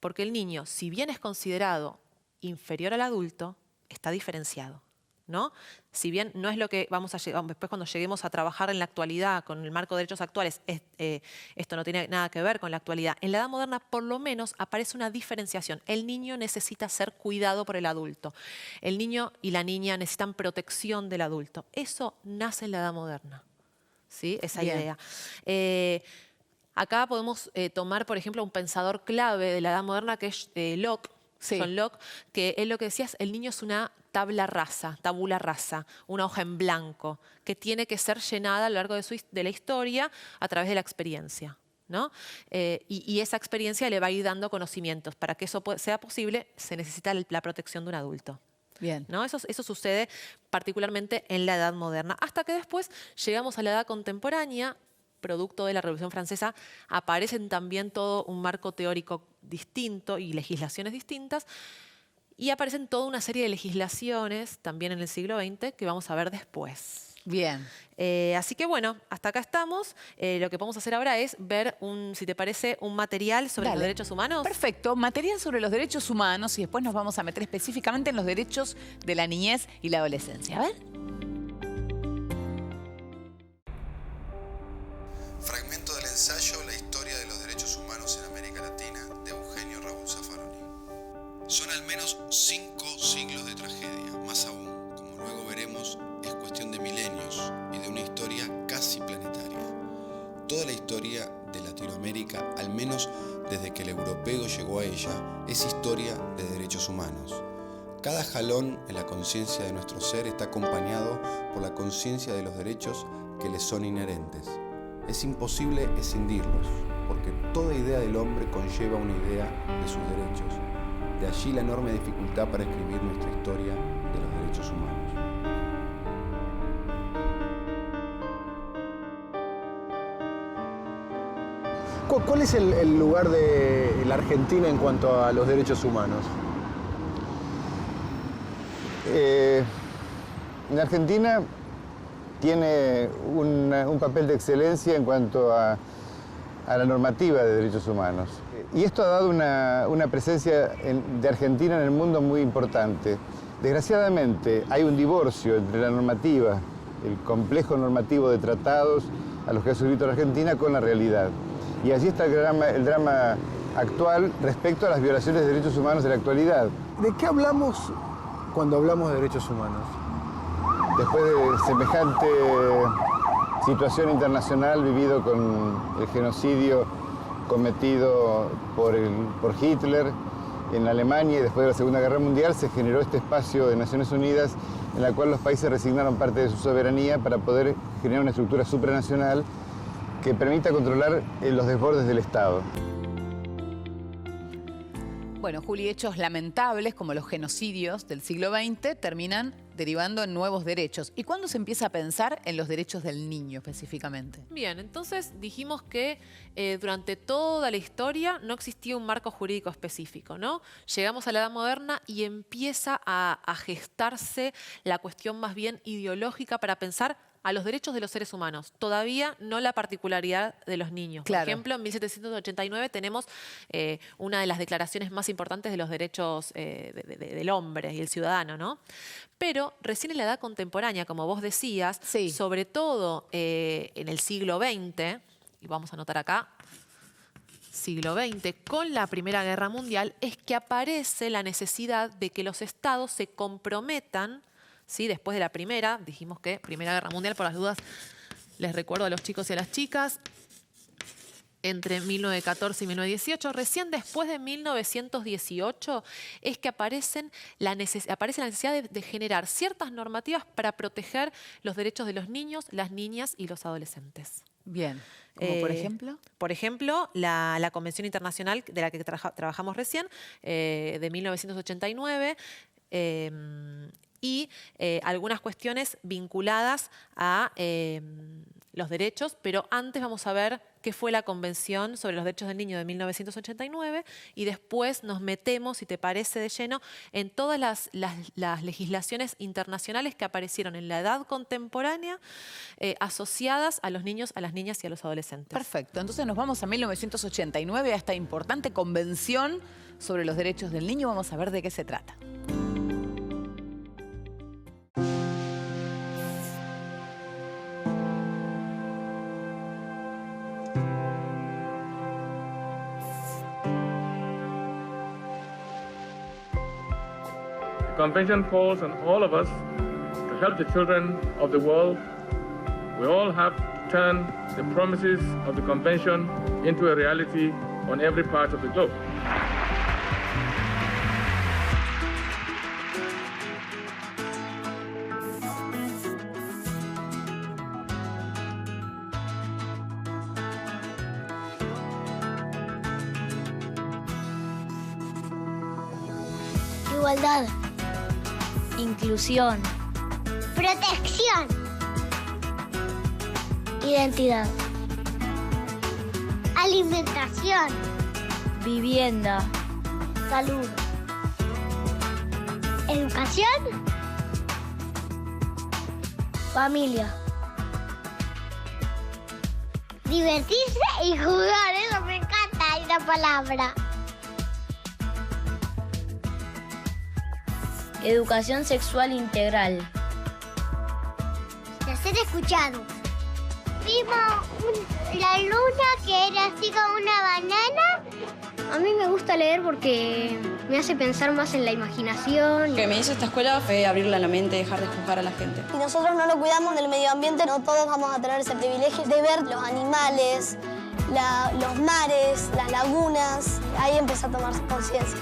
Porque el niño, si bien es considerado inferior al adulto, está diferenciado, ¿no? Si bien no es lo que vamos a llegar, después cuando lleguemos a trabajar en la actualidad, con el marco de derechos actuales, esto no tiene nada que ver con la actualidad. En la Edad Moderna, por lo menos, aparece una diferenciación. El niño necesita ser cuidado por el adulto. El niño y la niña necesitan protección del adulto. Eso nace en la Edad Moderna, ¿sí? Esa idea. Acá podemos tomar, por ejemplo, un pensador clave de la Edad Moderna, que es Locke, John Locke, que él lo que decía es el niño es una tabula rasa, una hoja en blanco, que tiene que ser llenada a lo largo de la historia a través de la experiencia, ¿no? Y esa experiencia le va a ir dando conocimientos. Para que eso sea posible, se necesita la protección de un adulto. Bien. ¿No? Eso sucede particularmente en la Edad Moderna. Hasta que después llegamos a la Edad Contemporánea, producto de la Revolución Francesa, aparecen también todo un marco teórico distinto y legislaciones distintas, y aparecen toda una serie de legislaciones también en el siglo XX que vamos a ver después. Bien. Así que bueno, hasta acá estamos. Lo que podemos hacer ahora es ver, si te parece, un material sobre los derechos humanos. Perfecto, material sobre los derechos humanos y después nos vamos a meter específicamente en los derechos de la niñez y la adolescencia. A ver. Fragmento del ensayo La historia de los derechos humanos en América Latina, de Eugenio Raúl Zaffaroni. Son al menos 5 siglos de tragedia, más aún, como luego veremos, es cuestión de milenios y de una historia casi planetaria. Toda la historia de Latinoamérica, al menos desde que el europeo llegó a ella, es historia de derechos humanos. Cada jalón en la conciencia de nuestro ser está acompañado por la conciencia de los derechos que les son inherentes. Es imposible escindirlos, porque toda idea del hombre conlleva una idea de sus derechos. De allí la enorme dificultad para escribir nuestra historia de los derechos humanos. ¿Cuál es el lugar de la Argentina en cuanto a los derechos humanos? En Argentina tiene un papel de excelencia en cuanto a la normativa de derechos humanos. Y esto ha dado una presencia de Argentina en el mundo muy importante. Desgraciadamente hay un divorcio entre la normativa, el complejo normativo de tratados a los que ha suscrito la Argentina, con la realidad. Y allí está el drama actual respecto a las violaciones de derechos humanos de la actualidad. ¿De qué hablamos cuando hablamos de derechos humanos? Después de semejante situación internacional vivido con el genocidio cometido por Hitler en Alemania y después de la Segunda Guerra Mundial, se generó este espacio de Naciones Unidas en la cual los países resignaron parte de su soberanía para poder generar una estructura supranacional que permita controlar los desbordes del Estado. Bueno, Juli, hechos lamentables como los genocidios del siglo XX terminan derivando en nuevos derechos. ¿Y cuándo se empieza a pensar en los derechos del niño específicamente? Bien, entonces dijimos que durante toda la historia no existía un marco jurídico específico, ¿no? Llegamos a la Edad Moderna y empieza a gestarse la cuestión más bien ideológica para pensar a los derechos de los seres humanos, todavía no la particularidad de los niños. Claro. Por ejemplo, en 1789 tenemos una de las declaraciones más importantes de los derechos del hombre y el ciudadano, ¿no? Pero recién en la edad contemporánea, como vos decías, Sí. sobre todo en el siglo XX, y vamos a anotar acá, siglo XX, con la Primera Guerra Mundial, es que aparece la necesidad de que los estados se comprometan, ¿sí? Después de la primera, dijimos que Primera Guerra Mundial, por las dudas, les recuerdo a los chicos y a las chicas, entre 1914 y 1918, recién después de 1918 es que aparece la necesidad de generar ciertas normativas para proteger los derechos de los niños, las niñas y los adolescentes. Bien. ¿Como por ejemplo? Por ejemplo, la Convención Internacional de la que trabajamos recién, de 1989, y algunas cuestiones vinculadas a los derechos, pero antes vamos a ver qué fue la Convención sobre los Derechos del Niño de 1989 y después nos metemos, si te parece de lleno, en todas las legislaciones internacionales que aparecieron en la edad contemporánea asociadas a los niños, a las niñas y a los adolescentes. Perfecto. Entonces nos vamos a 1989, a esta importante convención sobre los derechos del niño. Vamos a ver de qué se trata. The convention calls on all of us to help the children of the world. We all have to turn the promises of the convention into a reality on every part of the globe. Igualdad. Inclusión. Protección. Identidad. Alimentación. Vivienda. Salud. Educación. Familia. Divertirse y jugar, eso me encanta esa palabra. Educación sexual integral. De ser escuchado. Vimos la luna que era así como una banana. A mí me gusta leer porque me hace pensar más en la imaginación. Lo que me hizo esta escuela fue abrirle la mente, dejar de juzgar a la gente. Si nosotros no lo cuidamos del medio ambiente, no todos vamos a tener ese privilegio de ver los animales, los mares, las lagunas. Ahí empecé a tomar conciencia.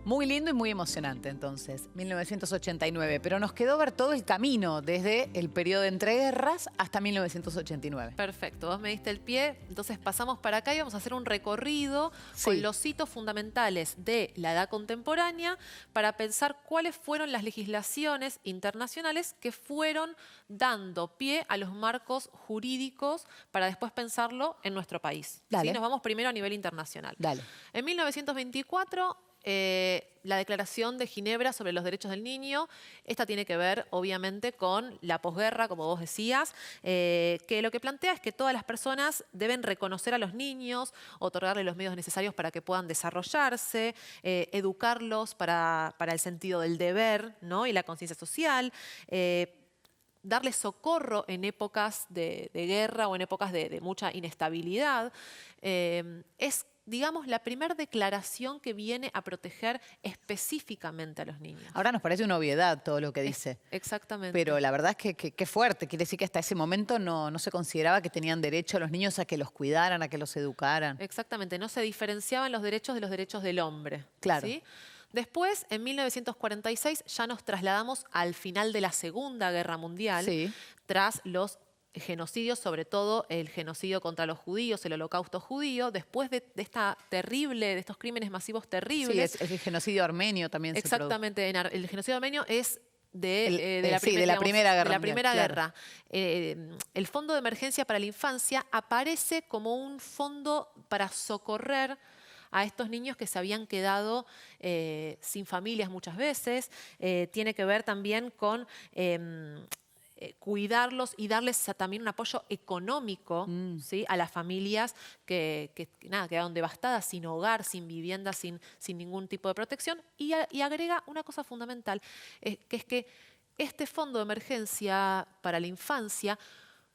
Muy lindo y muy emocionante, entonces, 1989. Pero nos quedó ver todo el camino desde el periodo de entreguerras hasta 1989. Perfecto, vos me diste el pie. Entonces pasamos para acá y vamos a hacer un recorrido con los hitos fundamentales de la edad contemporánea para pensar cuáles fueron las legislaciones internacionales que fueron dando pie a los marcos jurídicos para después pensarlo en nuestro país. Dale. ¿Sí? Nos vamos primero a nivel internacional. Dale. En 1924... la Declaración de Ginebra sobre los Derechos del Niño. Esta tiene que ver, obviamente, con la posguerra, como vos decías, que lo que plantea es que todas las personas deben reconocer a los niños, otorgarles los medios necesarios para que puedan desarrollarse, educarlos para el sentido del deber, ¿no? Y la conciencia social, darles socorro en épocas de guerra o en épocas de mucha inestabilidad. Es, digamos, la primera declaración que viene a proteger específicamente a los niños. Ahora nos parece una obviedad todo lo que dice. Exactamente. Pero la verdad es que fuerte. Quiere decir que hasta ese momento no se consideraba que tenían derecho los niños a que los cuidaran, a que los educaran. Exactamente. No se diferenciaban los derechos de los derechos del hombre. Claro. ¿Sí? Después, en 1946, ya nos trasladamos al final de la Segunda Guerra Mundial, tras los genocidios, sobre todo el genocidio contra los judíos, el holocausto judío, después de estos crímenes masivos terribles. Sí, el genocidio armenio también. Exactamente, el genocidio armenio es de la Primera Guerra. El Fondo de Emergencia para la Infancia aparece como un fondo para socorrer a estos niños que se habían quedado sin familias muchas veces. Tiene que ver también con cuidarlos y darles también un apoyo económico, ¿sí?, a las familias que quedaron devastadas, sin hogar, sin vivienda, sin ningún tipo de protección. Y agrega una cosa fundamental, que es que este fondo de emergencia para la infancia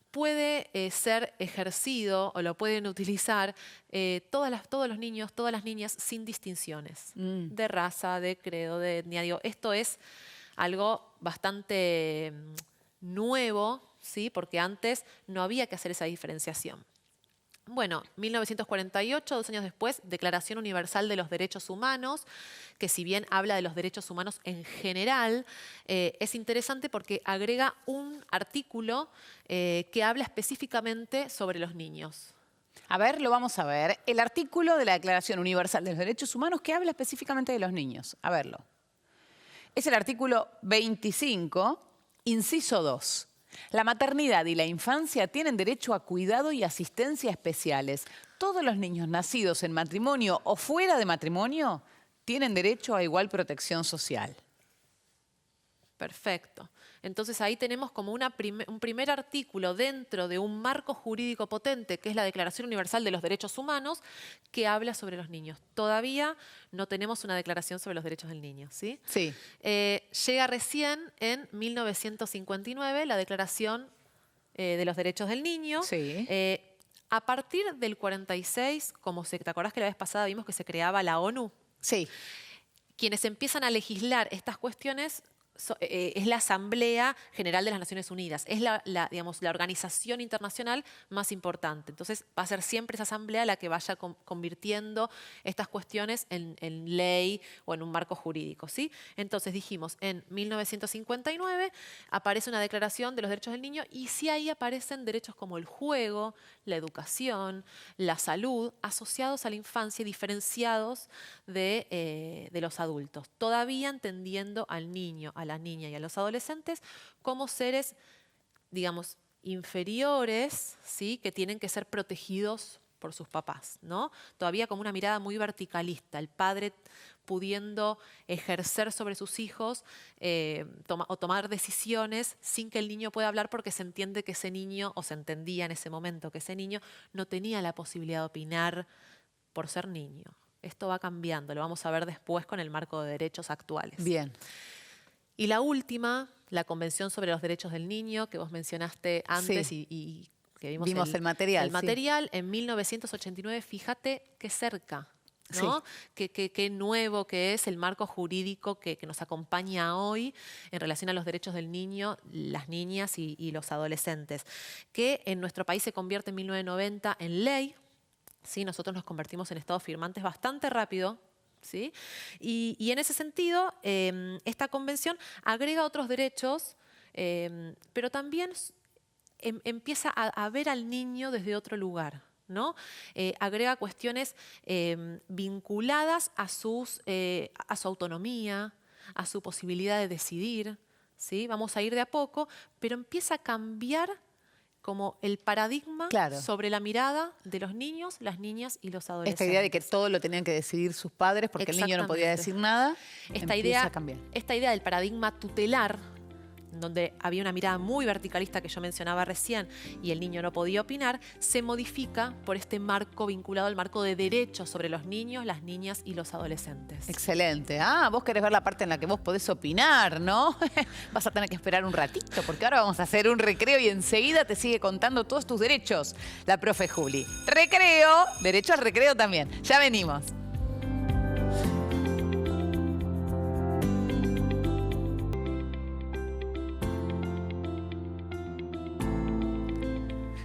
puede ser ejercido o lo pueden utilizar todos los niños, todas las niñas, sin distinciones de raza, de credo, de etnia. Digo, esto es algo bastante nuevo, ¿sí?, porque antes no había que hacer esa diferenciación. Bueno, 1948, 2 años después, Declaración Universal de los Derechos Humanos, que si bien habla de los derechos humanos en general, es interesante porque agrega un artículo que habla específicamente sobre los niños. A ver, lo vamos a ver. El artículo de la Declaración Universal de los Derechos Humanos que habla específicamente de los niños. A verlo. Es el artículo 25, inciso 2. La maternidad y la infancia tienen derecho a cuidado y asistencia especiales. Todos los niños nacidos en matrimonio o fuera de matrimonio tienen derecho a igual protección social. Perfecto. Entonces ahí tenemos como un primer artículo dentro de un marco jurídico potente, que es la Declaración Universal de los Derechos Humanos, que habla sobre los niños. Todavía no tenemos una declaración sobre los derechos del niño, ¿sí? Sí. Llega recién en 1959 la Declaración de los Derechos del Niño. Sí. A partir del 46, ¿te acordás que la vez pasada vimos que se creaba la ONU? Sí. Quienes empiezan a legislar estas cuestiones es la Asamblea General de las Naciones Unidas, es la organización internacional más importante. Entonces va a ser siempre esa asamblea la que vaya convirtiendo estas cuestiones en ley o en un marco jurídico, ¿sí? Entonces dijimos, en 1959 aparece una Declaración de los Derechos del Niño y sí ahí aparecen derechos como el juego, la educación, la salud, asociados a la infancia y diferenciados de los adultos, todavía entendiendo al niño, a la niña y a los adolescentes como seres, digamos, inferiores, ¿sí?, que tienen que ser protegidos por sus papás, ¿no? Todavía como una mirada muy verticalista, el padre pudiendo ejercer sobre sus hijos o tomar decisiones sin que el niño pueda hablar, porque se entiende que ese niño, o se entendía en ese momento que ese niño no tenía la posibilidad de opinar por ser niño. Esto va cambiando, lo vamos a ver después con el marco de derechos actuales. Bien. Y la última, la Convención sobre los Derechos del Niño, que vos mencionaste antes, Sí. y que vimos el material. El material en 1989, fíjate qué cerca, ¿no? Sí. Qué nuevo que es el marco jurídico que nos acompaña hoy en relación a los derechos del niño, las niñas y los adolescentes, que en nuestro país se convierte en 1990 en ley. ¿Sí? Nosotros nos convertimos en estados firmantes bastante rápido, ¿sí? Y en ese sentido, esta convención agrega otros derechos, pero también empieza a ver al niño desde otro lugar, ¿no? Agrega cuestiones vinculadas a su autonomía, a su posibilidad de decidir, ¿sí? Vamos a ir de a poco, pero empieza a cambiar como el paradigma sobre la mirada de los niños, las niñas y los adolescentes. Esta idea de que todo lo tenían que decidir sus padres porque el niño no podía decir nada, empieza a cambiar. Esta idea del paradigma tutelar, donde había una mirada muy verticalista que yo mencionaba recién y el niño no podía opinar, se modifica por este marco vinculado al marco de derechos sobre los niños, las niñas y los adolescentes. Excelente. Vos querés ver la parte en la que vos podés opinar, ¿no? Vas a tener que esperar un ratito porque ahora vamos a hacer un recreo y enseguida te sigue contando todos tus derechos la profe Juli. Recreo, derecho al recreo también. Ya venimos.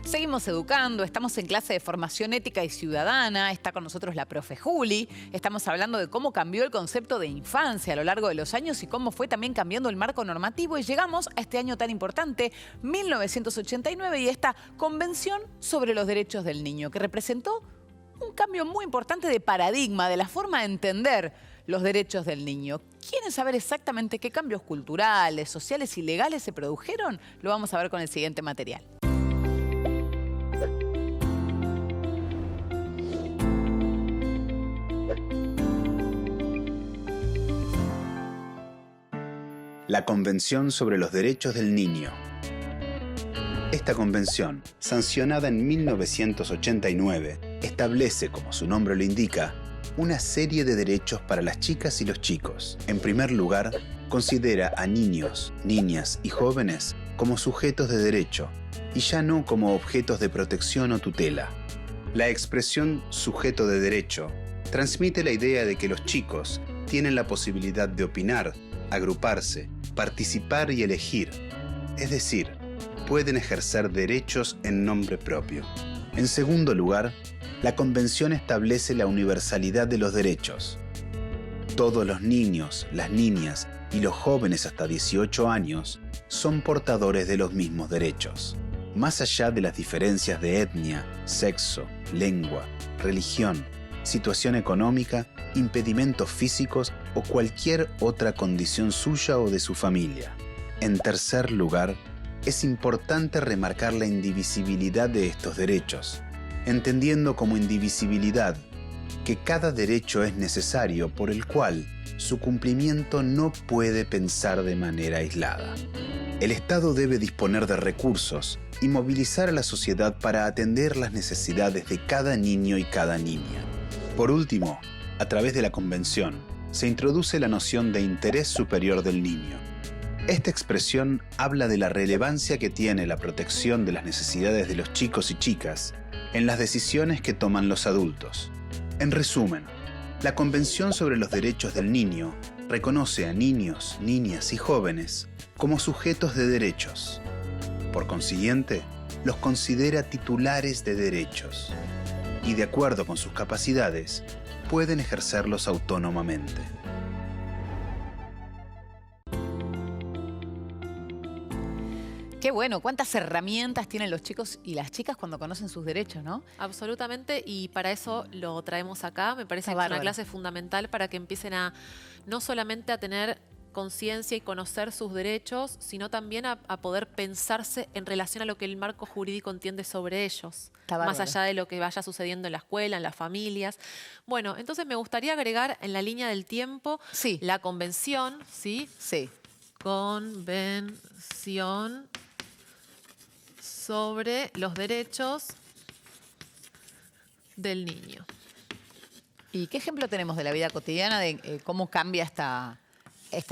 Seguimos educando, estamos en clase de formación ética y ciudadana, está con nosotros la profe Juli, estamos hablando de cómo cambió el concepto de infancia a lo largo de los años y cómo fue también cambiando el marco normativo y llegamos a este año tan importante, 1989, y esta Convención sobre los Derechos del Niño, que representó un cambio muy importante de paradigma, de la forma de entender los derechos del niño. ¿Quieren saber exactamente qué cambios culturales, sociales y legales se produjeron? Lo vamos a ver con el siguiente material. la Convención sobre los Derechos del Niño. Esta convención, sancionada en 1989, establece, como su nombre lo indica, una serie de derechos para las chicas y los chicos. En primer lugar, considera a niños, niñas y jóvenes como sujetos de derecho y ya no como objetos de protección o tutela. La expresión sujeto de derecho transmite la idea de que los chicos tienen la posibilidad de opinar, agruparse, participar y elegir, es decir, pueden ejercer derechos en nombre propio. En segundo lugar, la Convención establece la universalidad de los derechos. Todos los niños, las niñas y los jóvenes hasta 18 años son portadores de los mismos derechos. Más allá de las diferencias de etnia, sexo, lengua, religión, situación económica, impedimentos físicos o cualquier otra condición suya o de su familia. En tercer lugar, es importante remarcar la indivisibilidad de estos derechos, entendiendo como indivisibilidad que cada derecho es necesario por el cual su cumplimiento no puede pensar de manera aislada. El Estado debe disponer de recursos y movilizar a la sociedad para atender las necesidades de cada niño y cada niña. Por último, a través de la Convención, se introduce la noción de interés superior del niño. Esta expresión habla de la relevancia que tiene la protección de las necesidades de los chicos y chicas en las decisiones que toman los adultos. En resumen, la Convención sobre los Derechos del Niño reconoce a niños, niñas y jóvenes como sujetos de derechos. Por consiguiente, los considera titulares de derechos y, de acuerdo con sus capacidades, pueden ejercerlos autónomamente. Qué bueno, cuántas herramientas tienen los chicos y las chicas cuando conocen sus derechos, ¿no? Absolutamente, y para eso lo traemos acá. Me parece que es una clase fundamental para que empiecen a no solamente a tener conciencia y conocer sus derechos, sino también a poder pensarse en relación a lo que el marco jurídico entiende sobre ellos, más allá de lo que vaya sucediendo en la escuela, en las familias. Bueno, entonces me gustaría agregar en la línea del tiempo la convención, ¿sí? Sí. Convención sobre los derechos del niño. ¿Y qué ejemplo tenemos de la vida cotidiana de cómo cambia esta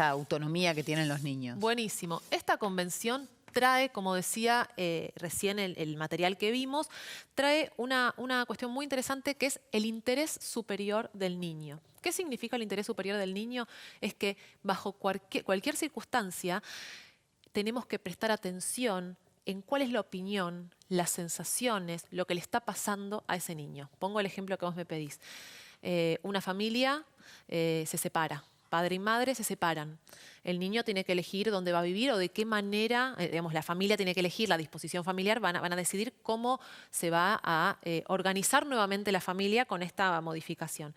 autonomía que tienen los niños? Buenísimo. Esta convención trae, como decía recién el material que vimos, trae una cuestión muy interesante que es el interés superior del niño. ¿Qué significa el interés superior del niño? Es que bajo cualquier circunstancia tenemos que prestar atención en cuál es la opinión, las sensaciones, lo que le está pasando a ese niño. Pongo el ejemplo que vos me pedís. Una familia se separa. Padre y madre se separan. El niño tiene que elegir dónde va a vivir o de qué manera, digamos, la familia tiene que elegir la disposición familiar, van a decidir cómo se va a organizar nuevamente la familia con esta modificación.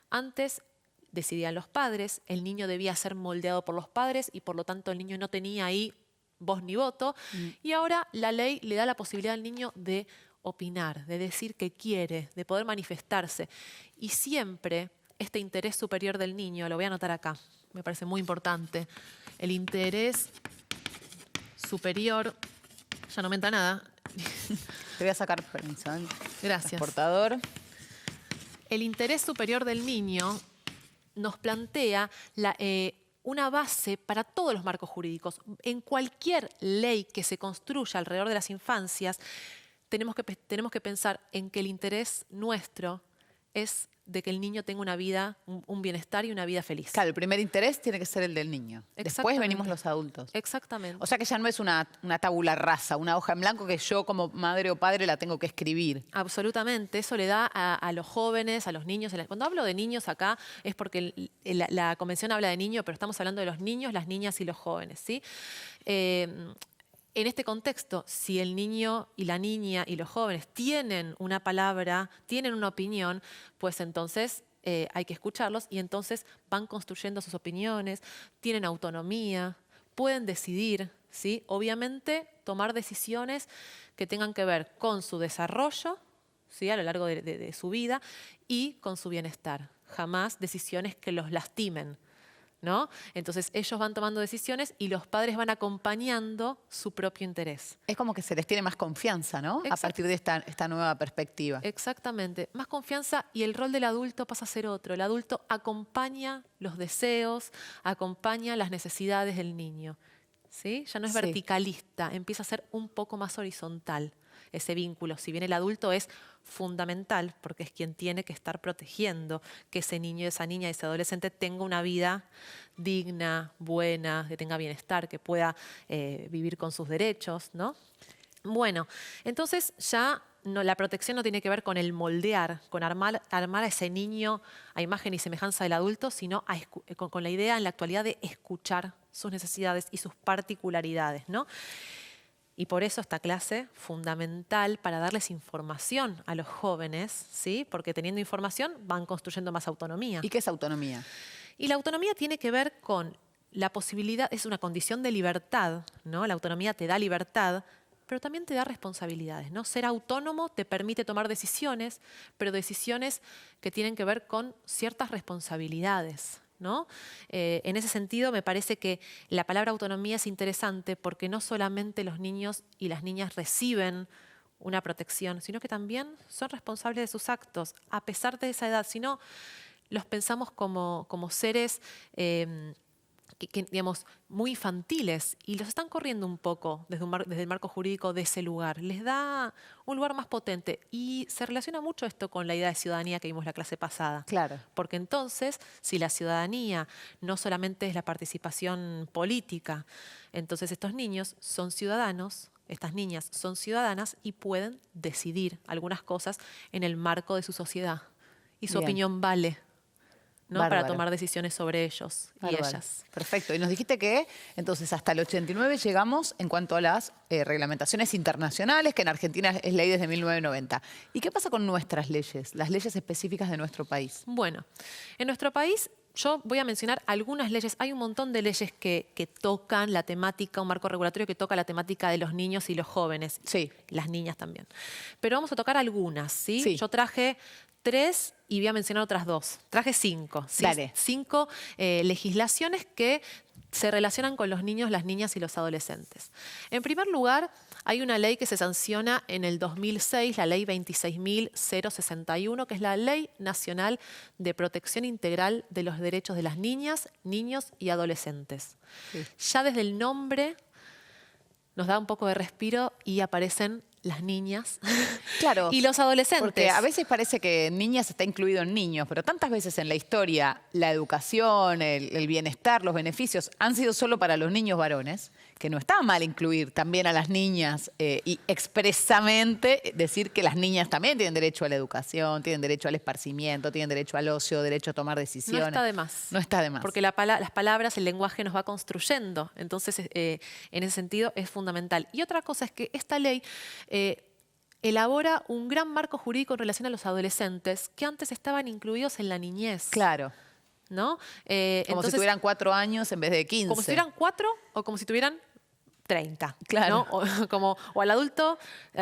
Antes decidían los padres, el niño debía ser moldeado por los padres y por lo tanto el niño no tenía ahí voz ni voto. Y ahora la ley le da la posibilidad al niño de opinar, de decir que quiere, de poder manifestarse. Y siempre este interés superior del niño, lo voy a anotar acá, me parece muy importante. El interés superior, ya no me entra nada. Te voy a sacar permiso. Gracias. Transportador. El interés superior del niño nos plantea una base para todos los marcos jurídicos. En cualquier ley que se construya alrededor de las infancias, tenemos que pensar en que el interés nuestro es de que el niño tenga una vida, un bienestar y una vida feliz. Claro, el primer interés tiene que ser el del niño. Después venimos los adultos. Exactamente. O sea que ya no es una tabula rasa, una hoja en blanco que yo como madre o padre la tengo que escribir. Absolutamente. Eso le da a los jóvenes, a los niños. Cuando hablo de niños acá es porque la convención habla de niños, pero estamos hablando de los niños, las niñas y los jóvenes, ¿sí? En este contexto, si el niño y la niña y los jóvenes tienen una palabra, tienen una opinión, pues entonces hay que escucharlos y entonces van construyendo sus opiniones, tienen autonomía, pueden decidir, ¿sí? Obviamente tomar decisiones que tengan que ver con su desarrollo, ¿sí? A lo largo de su vida y con su bienestar. Jamás decisiones que los lastimen. ¿no? Entonces ellos van tomando decisiones y los padres van acompañando su propio interés. Es como que se les tiene más confianza, ¿no? A partir de esta nueva perspectiva. Exactamente. Más confianza y el rol del adulto pasa a ser otro. El adulto acompaña los deseos, acompaña las necesidades del niño. ¿Sí? Ya no es verticalista, empieza a ser un poco más horizontal ese vínculo. Si bien el adulto es fundamental, porque es quien tiene que estar protegiendo que ese niño, esa niña, ese adolescente tenga una vida digna, buena, que tenga bienestar, que pueda vivir con sus derechos, ¿no? Bueno, entonces ya la protección no tiene que ver con el moldear, con armar a ese niño a imagen y semejanza del adulto, sino con la idea en la actualidad de escuchar sus necesidades y sus particularidades, ¿no? Y por eso esta clase fundamental para darles información a los jóvenes, ¿sí? Porque teniendo información van construyendo más autonomía. ¿Y qué es autonomía? Y la autonomía tiene que ver con la posibilidad, es una condición de libertad, ¿no? La autonomía te da libertad, pero también te da responsabilidades, ¿no? Ser autónomo te permite tomar decisiones, pero decisiones que tienen que ver con ciertas responsabilidades, ¿no? En ese sentido, me parece que la palabra autonomía es interesante porque no solamente los niños y las niñas reciben una protección, sino que también son responsables de sus actos, a pesar de esa edad. Si no, los pensamos como seres digamos, muy infantiles y los están corriendo un poco desde el marco jurídico de ese lugar. Les da un lugar más potente y se relaciona mucho esto con la idea de ciudadanía que vimos la clase pasada. Claro. Porque entonces, si la ciudadanía no solamente es la participación política, entonces estos niños son ciudadanos, estas niñas son ciudadanas y pueden decidir algunas cosas en el marco de su sociedad. Y su opinión vale, ¿no? Para tomar decisiones sobre ellos y ellas. Perfecto. Y nos dijiste que entonces hasta el 89 llegamos en cuanto a las reglamentaciones internacionales, que en Argentina es ley desde 1990. ¿Y qué pasa con nuestras leyes, las leyes específicas de nuestro país? Bueno, en nuestro país yo voy a mencionar algunas leyes. Hay un montón de leyes que tocan la temática, un marco regulatorio que toca la temática de los niños y los jóvenes. Sí. Las niñas también. Pero vamos a tocar algunas, ¿sí? Sí. Yo traje 3 y voy a mencionar otras 2. Traje 5. ¿sí? Dale. 5 legislaciones que se relacionan con los niños, las niñas y los adolescentes. En primer lugar, hay una ley que se sanciona en el 2006, la ley 26.061, que es la Ley Nacional de Protección Integral de los Derechos de las Niñas, Niños y Adolescentes. Sí. Ya desde el nombre nos da un poco de respiro y aparecen las niñas y los adolescentes. Porque a veces parece que niñas está incluido en niños, pero tantas veces en la historia la educación, el bienestar, los beneficios han sido solo para los niños varones, que no está mal incluir también a las niñas y expresamente decir que las niñas también tienen derecho a la educación, tienen derecho al esparcimiento, tienen derecho al ocio, derecho a tomar decisiones. No está de más. No está de más. Porque las palabras, el lenguaje nos va construyendo. Entonces, en ese sentido, es fundamental. Y otra cosa es que esta ley elabora un gran marco jurídico en relación a los adolescentes que antes estaban incluidos en la niñez. Claro. ¿No? Como entonces, si tuvieran 4 años en vez de 15. Como si tuvieran 4 o como si tuvieran 30. Claro. ¿no? O al adulto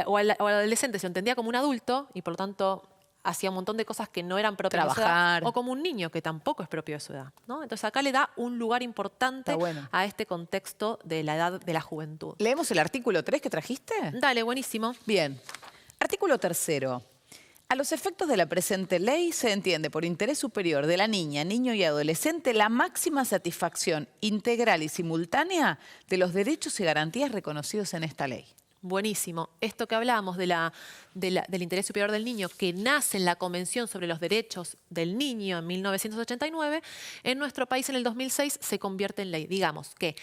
o al adolescente se lo entendía como un adulto y por lo tanto hacía un montón de cosas que no eran propias de su edad, o como un niño que tampoco es propio de su edad, ¿no? Entonces acá le da un lugar importante a este contexto de la edad de la juventud. ¿Leemos el artículo 3 que trajiste? Dale, buenísimo. Bien. Artículo 3. A los efectos de la presente ley se entiende por interés superior de la niña, niño y adolescente la máxima satisfacción integral y simultánea de los derechos y garantías reconocidos en esta ley. Buenísimo. Esto que hablábamos del interés superior del niño, que nace en la Convención sobre los Derechos del Niño en 1989, en nuestro país en el 2006 se convierte en ley. Digamos que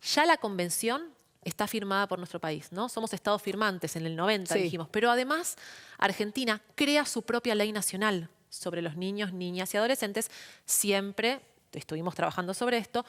ya la Convención está firmada por nuestro país, ¿no? Somos estados firmantes en el 90, dijimos, pero además Argentina crea su propia ley nacional sobre los niños, niñas y adolescentes. Siempre estuvimos trabajando sobre esto,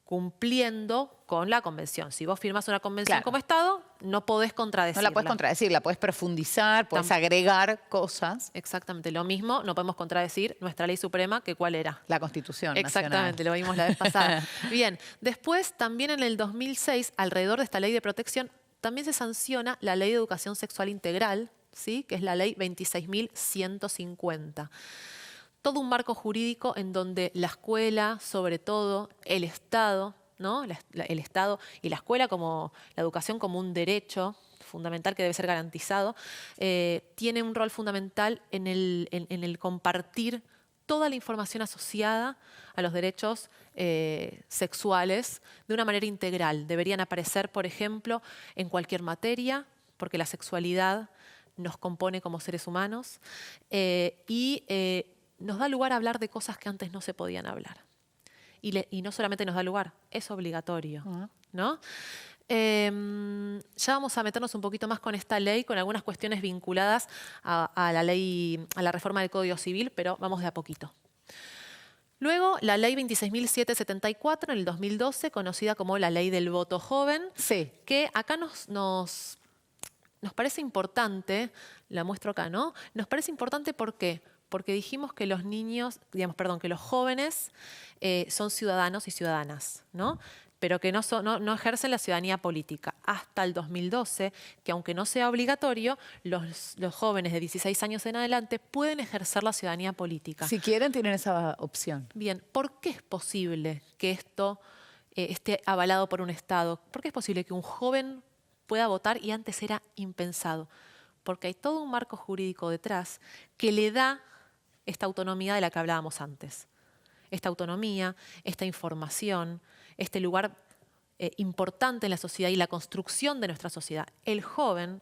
cumpliendo con la convención. Si vos firmás una convención como Estado, no podés contradecirla. No la podés contradecir, la podés profundizar, podés agregar cosas. Exactamente, lo mismo, no podemos contradecir nuestra ley suprema, que ¿cuál era? La Constitución Exactamente, lo vimos la vez pasada. Bien, después también en el 2006, alrededor de esta ley de protección, también se sanciona la Ley de Educación Sexual Integral, ¿sí? Que es la ley 26.150. todo un marco jurídico en donde la escuela, sobre todo el Estado, ¿no? El Estado y la escuela, como la educación como un derecho fundamental que debe ser garantizado, tiene un rol fundamental en el compartir toda la información asociada a los derechos sexuales de una manera integral. Deberían aparecer, por ejemplo, en cualquier materia, porque la sexualidad nos compone como seres humanos y nos da lugar a hablar de cosas que antes no se podían hablar. Y no solamente nos da lugar, es obligatorio, ¿no? Ya vamos a meternos un poquito más con esta ley, con algunas cuestiones vinculadas a la ley, a la reforma del Código Civil, pero vamos de a poquito. Luego, la ley 26.774 en el 2012, conocida como la ley del voto joven, que acá nos parece importante, la muestro acá, ¿no? Nos parece importante, ¿por qué? Porque dijimos que los niños, que los jóvenes son ciudadanos y ciudadanas, ¿no? Pero que no ejercen la ciudadanía política. Hasta el 2012, que aunque no sea obligatorio, los jóvenes de 16 años en adelante pueden ejercer la ciudadanía política. Si quieren, tienen esa opción. Bien, ¿por qué es posible que esto esté avalado por un Estado? ¿Por qué es posible que un joven pueda votar y antes era impensado? Porque hay todo un marco jurídico detrás que le da esta autonomía de la que hablábamos antes. Esta autonomía, esta información, este lugar importante en la sociedad y la construcción de nuestra sociedad. El joven,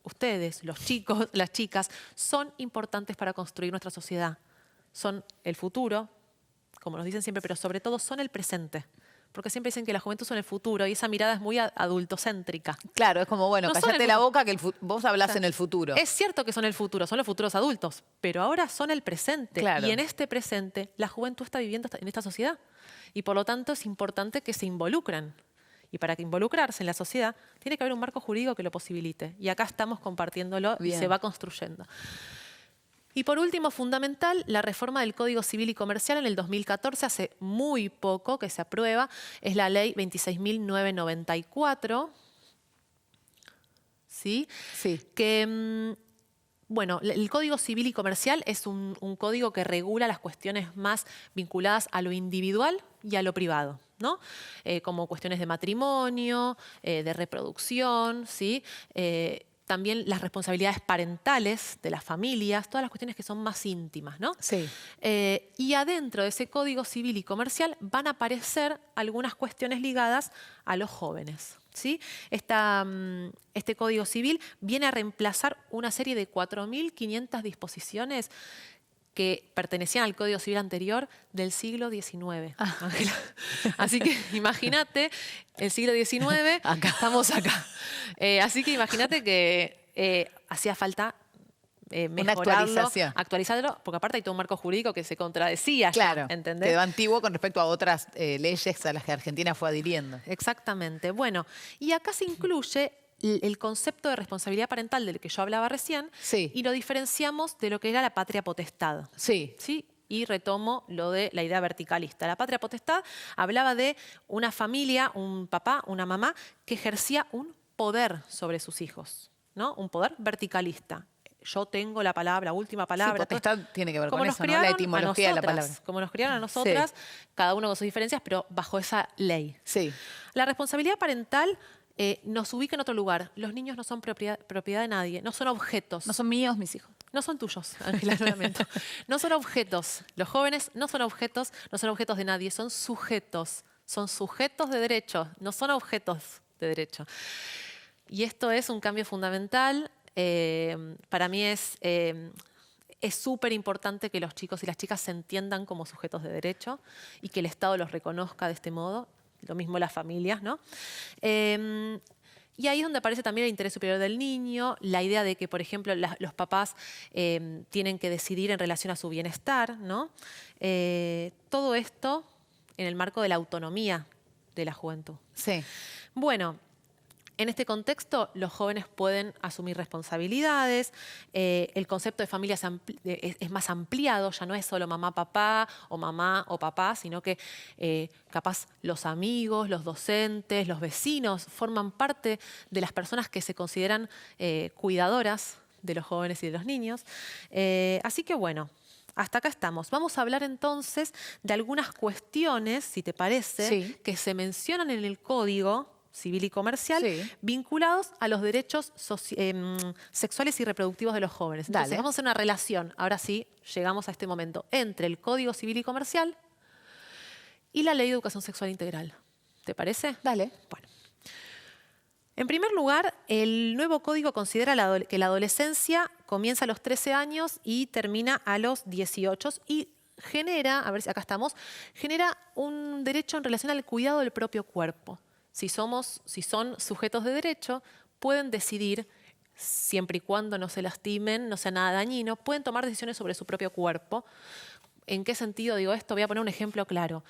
ustedes, los chicos, las chicas, son importantes para construir nuestra sociedad. Son el futuro, como nos dicen siempre, pero sobre todo son el presente. Porque siempre dicen que la juventud son el futuro y esa mirada es muy adultocéntrica. Claro, es como, bueno, no callate la boca que vos hablás en el futuro. Es cierto que son el futuro, son los futuros adultos, pero ahora son el presente. Claro. Y en este presente la juventud está viviendo en esta sociedad. Y por lo tanto es importante que se involucren. Y para que involucrarse en la sociedad tiene que haber un marco jurídico que lo posibilite. Y acá estamos compartiéndolo y se va construyendo. Y por último, fundamental, la reforma del Código Civil y Comercial en el 2014, hace muy poco que se aprueba, es la ley 26.994, ¿sí? Que, bueno, el Código Civil y Comercial es un código que regula las cuestiones más vinculadas a lo individual y a lo privado, ¿no? Como cuestiones de matrimonio, de reproducción, ¿sí? También las responsabilidades parentales de las familias, todas las cuestiones que son más íntimas, ¿no? Sí. Y adentro de ese Código Civil y Comercial van a aparecer algunas cuestiones ligadas a los jóvenes, ¿sí? Este Código Civil viene a reemplazar una serie de 4.500 disposiciones que pertenecían al Código Civil anterior del siglo XIX. Ángela. Así que imagínate, el siglo XIX, estamos acá. Así que imagínate que hacía falta mejorarlo, actualizarlo, porque aparte hay todo un marco jurídico que se contradecía. Claro, ya, ¿entendés? Quedó antiguo con respecto a otras leyes a las que Argentina fue adhiriendo. Exactamente. Bueno, y acá se incluye el concepto de responsabilidad parental del que yo hablaba recién y lo diferenciamos de lo que era la patria potestad. ¿Sí? Y retomo lo de la idea verticalista. La patria potestad hablaba de una familia, un papá, una mamá, que ejercía un poder sobre sus hijos, ¿no? Un poder verticalista. Yo tengo la palabra, la última palabra. Sí, potestad tiene que ver con eso, ¿no? La etimología nosotras, de la palabra. Como nos criaron a nosotras, cada uno con sus diferencias, pero bajo esa ley. La responsabilidad parental nos ubica en otro lugar. Los niños no son propiedad de nadie, no son objetos. No son míos, mis hijos. No son tuyos, Ángela, lo lamento. No son objetos. Los jóvenes no son objetos de nadie, son sujetos. Son sujetos de derecho, no son objetos de derecho. Y esto es un cambio fundamental. Para mí es súper importante que los chicos y las chicas se entiendan como sujetos de derecho y que el Estado los reconozca de este modo. Lo mismo las familias, ¿no? Y ahí es donde aparece también el interés superior del niño, la idea de que, por ejemplo, los papás tienen que decidir en relación a su bienestar, ¿no? Todo esto en el marco de la autonomía de la juventud. Bueno, en este contexto, los jóvenes pueden asumir responsabilidades, el concepto de familia es más ampliado, ya no es solo mamá, papá o papá, sino que capaz los amigos, los docentes, los vecinos forman parte de las personas que se consideran cuidadoras de los jóvenes y de los niños. Así que bueno, hasta acá estamos. Vamos a hablar entonces de algunas cuestiones, si te parece, que se mencionan en el Código Civil y Comercial vinculados a los derechos sexuales y reproductivos de los jóvenes. Entonces, vamos a hacer una relación, ahora sí, llegamos a este momento, entre el Código Civil y Comercial y la Ley de Educación Sexual Integral. ¿Te parece? Dale. Bueno. En primer lugar, el nuevo código considera que la adolescencia comienza a los 13 años y termina a los 18 y genera, a ver si acá estamos, genera un derecho en relación al cuidado del propio cuerpo. Si son sujetos de derecho, pueden decidir, siempre y cuando no se lastimen, no sea nada dañino, pueden tomar decisiones sobre su propio cuerpo. ¿En qué sentido digo esto? Voy a poner un ejemplo claro.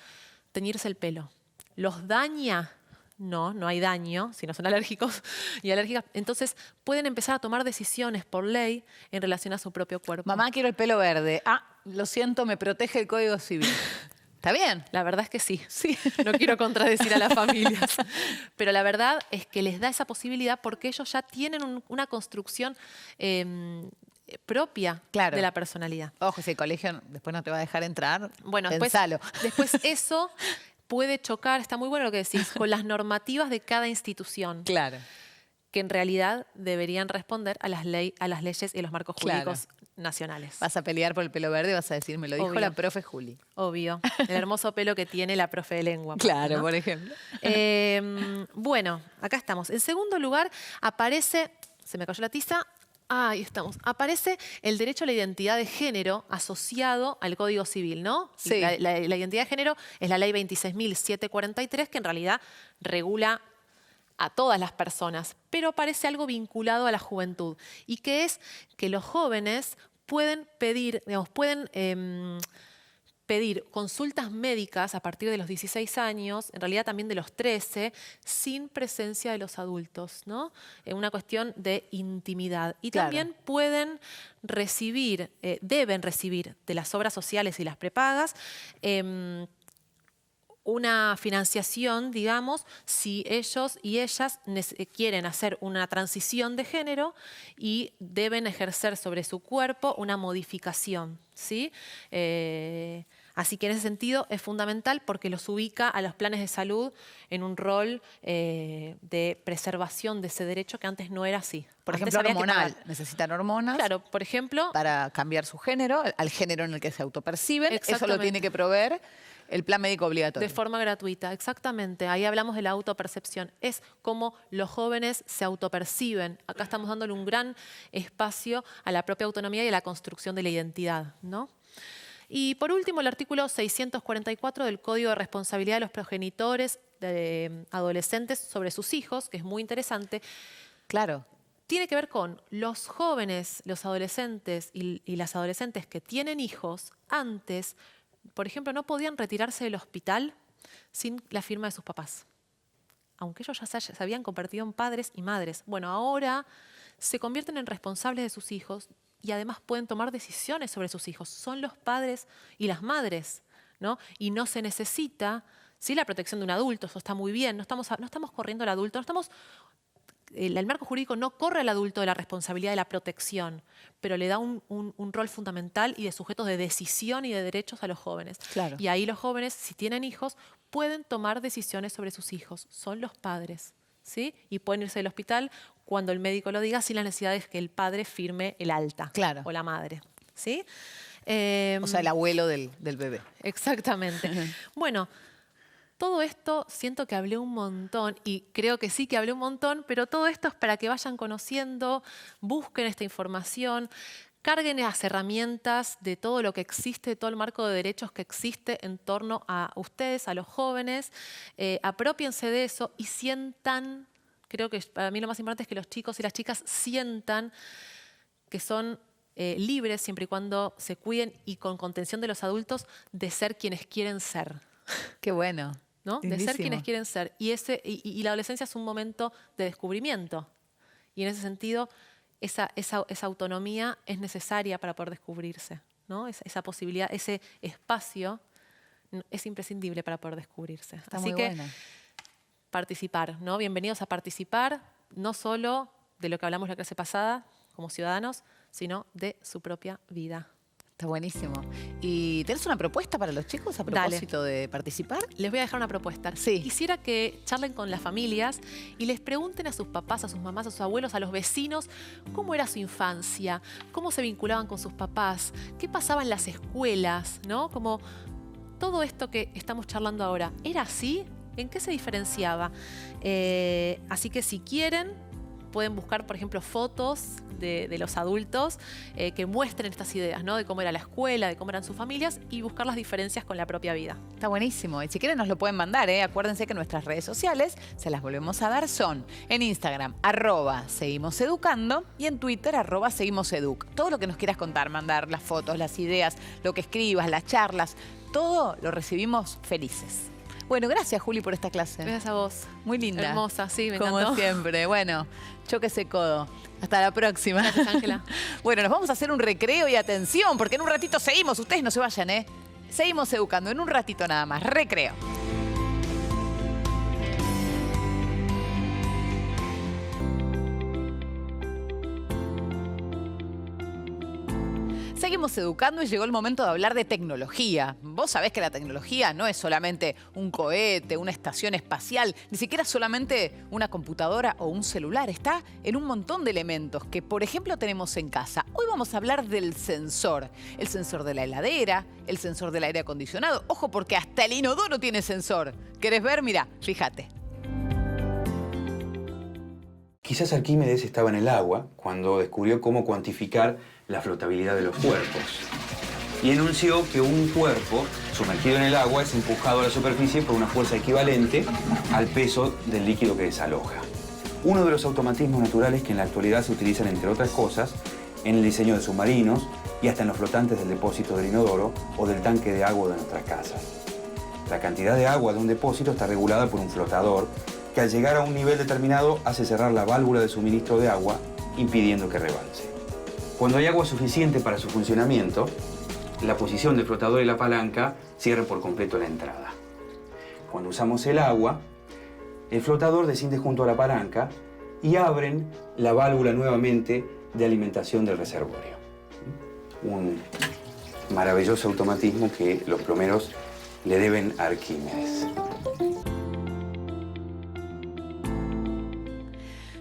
Teñirse el pelo. ¿Los daña? No hay daño, si no son alérgicos y alérgicas. Entonces, pueden empezar a tomar decisiones por ley en relación a su propio cuerpo. Mamá, quiero el pelo verde. Ah, lo siento, me protege el Código Civil. ¿Está bien? La verdad es que sí. No quiero contradecir a las familias. Pero la verdad es que les da esa posibilidad porque ellos ya tienen una construcción propia de la personalidad. Ojo, si el colegio después no te va a dejar entrar, bueno, pensalo. Después eso puede chocar, está muy bueno lo que decís, con las normativas de cada institución. Claro. Que en realidad deberían responder a las leyes y los marcos jurídicos nacionales. Vas a pelear por el pelo verde y vas a decir, me lo dijo la profe Juli. Obvio. El hermoso pelo que tiene la profe de lengua. Claro, ¿no? por ejemplo. Bueno, acá estamos. En segundo lugar aparece, se me cayó la tiza, ahí estamos. Aparece el derecho a la identidad de género asociado al Código Civil, ¿no? Sí. La identidad de género es la ley 26.743, que en realidad regula a todas las personas, pero aparece algo vinculado a la juventud, y que es que los jóvenes pueden pedir, pedir consultas médicas a partir de los 16 años, en realidad también de los 13, sin presencia de los adultos, ¿no? Una cuestión de intimidad. Y también pueden recibir, deben recibir de las obras sociales y las prepagas, una financiación, digamos, si ellos y ellas quieren hacer una transición de género y deben ejercer sobre su cuerpo una modificación, ¿sí? Así que en ese sentido es fundamental porque los ubica a los planes de salud en un rol de preservación de ese derecho que antes no era así. Por ejemplo, hormonal. Necesitan hormonas. Claro, por ejemplo. Para cambiar su género, al género en el que se autoperciben. Eso lo tiene que proveer el plan médico obligatorio. De forma gratuita, exactamente. Ahí hablamos de la autopercepción. Es como los jóvenes se autoperciben. Acá estamos dándole un gran espacio a la propia autonomía y a la construcción de la identidad, ¿no? Y por último, el artículo 644 del Código de Responsabilidad de los Progenitores de adolescentes sobre sus hijos, que es muy interesante. Claro. Tiene que ver con los jóvenes, los adolescentes y las adolescentes que tienen hijos antes. Por ejemplo, no podían retirarse del hospital sin la firma de sus papás, aunque ellos ya se habían convertido en padres y madres. Bueno, ahora se convierten en responsables de sus hijos y además pueden tomar decisiones sobre sus hijos. Son los padres y las madres, ¿no? Y no se necesita, sí, la protección de un adulto, eso está muy bien, no estamos corriendo al adulto, el marco jurídico no corre al adulto de la responsabilidad de la protección, pero le da un rol fundamental y de sujetos de decisión y de derechos a los jóvenes. Claro. Y ahí los jóvenes, si tienen hijos, pueden tomar decisiones sobre sus hijos. Son los padres, ¿sí? Y pueden irse del hospital cuando el médico lo diga sin la necesidad de que el padre firme el alta. O la madre, ¿sí? O sea, el abuelo del bebé. Exactamente. Bueno, todo esto siento que hablé un montón y creo que sí que hablé un montón, pero todo esto es para que vayan conociendo, busquen esta información, carguen las herramientas de todo lo que existe, de todo el marco de derechos que existe en torno a ustedes, a los jóvenes, apropiense de eso y sientan, creo que para mí lo más importante es que los chicos y las chicas sientan que son libres siempre y cuando se cuiden y con contención de los adultos de ser quienes quieren ser. Qué bueno. ¿No? De ser quienes quieren ser. Y la adolescencia es un momento de descubrimiento. Y en ese sentido, esa autonomía es necesaria para poder descubrirse, ¿no? Esa posibilidad, ese espacio es imprescindible para poder descubrirse. Así que participar, ¿no? Bienvenidos a participar, no solo de lo que hablamos la clase pasada como ciudadanos, sino de su propia vida. Está buenísimo. ¿Y tenés una propuesta para los chicos a propósito de participar? Les voy a dejar una propuesta. Sí. Quisiera que charlen con las familias y les pregunten a sus papás, a sus mamás, a sus abuelos, a los vecinos, cómo era su infancia, cómo se vinculaban con sus papás, qué pasaba en las escuelas, ¿no? Como todo esto que estamos charlando ahora, ¿era así? ¿En qué se diferenciaba? Así que si quieren, pueden buscar, por ejemplo, fotos de los adultos que muestren estas ideas, ¿no? De cómo era la escuela, de cómo eran sus familias y buscar las diferencias con la propia vida. Está buenísimo. Y si quieren nos lo pueden mandar, ¿eh? Acuérdense que nuestras redes sociales, se las volvemos a dar, son en Instagram, @seguimoseducando y en Twitter, @seguimoseduc. Todo lo que nos quieras contar, mandar las fotos, las ideas, lo que escribas, las charlas, todo lo recibimos felices. Bueno, gracias, Juli, por esta clase. Gracias a vos. Muy linda. Hermosa, sí, me encantó. Como siempre. Bueno, choque ese codo. Hasta la próxima. Gracias, Ángela. Bueno, nos vamos a hacer un recreo y atención, porque en un ratito seguimos. Ustedes no se vayan, ¿eh? Seguimos educando en un ratito nada más. Recreo. Seguimos educando y llegó el momento de hablar de tecnología. Vos sabés que la tecnología no es solamente un cohete, una estación espacial, ni siquiera solamente una computadora o un celular. Está en un montón de elementos que, por ejemplo, tenemos en casa. Hoy vamos a hablar del sensor. El sensor de la heladera, el sensor del aire acondicionado. Ojo, porque hasta el inodoro tiene sensor. ¿Querés ver? Mira, fíjate. Quizás Arquímedes estaba en el agua cuando descubrió cómo cuantificar la flotabilidad de los cuerpos y enunció que un cuerpo sumergido en el agua es empujado a la superficie por una fuerza equivalente al peso del líquido que desaloja. Uno de los automatismos naturales que en la actualidad se utilizan, entre otras cosas, en el diseño de submarinos y hasta en los flotantes del depósito del inodoro o del tanque de agua de nuestras casas. La cantidad de agua de un depósito está regulada por un flotador que al llegar a un nivel determinado hace cerrar la válvula de suministro de agua, impidiendo que rebalse. Cuando hay agua suficiente para su funcionamiento, la posición del flotador y la palanca cierran por completo la entrada. Cuando usamos el agua, el flotador desciende junto a la palanca y abren la válvula nuevamente de alimentación del reservorio. Un maravilloso automatismo que los plomeros le deben a Arquímedes.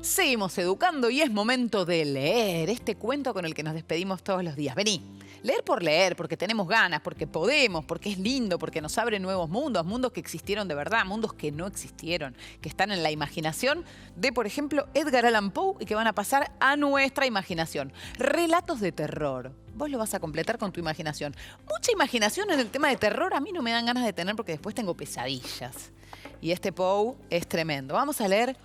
Seguimos educando y es momento de leer este cuento con el que nos despedimos todos los días. Vení, leer por leer, porque tenemos ganas, porque podemos, porque es lindo, porque nos abre nuevos mundos, mundos que existieron de verdad, mundos que no existieron, que están en la imaginación de, por ejemplo, Edgar Allan Poe y que van a pasar a nuestra imaginación. Relatos de terror. Vos lo vas a completar con tu imaginación. Mucha imaginación en el tema de terror a mí no me dan ganas de tener porque después tengo pesadillas. Y este Poe es tremendo. Vamos a leer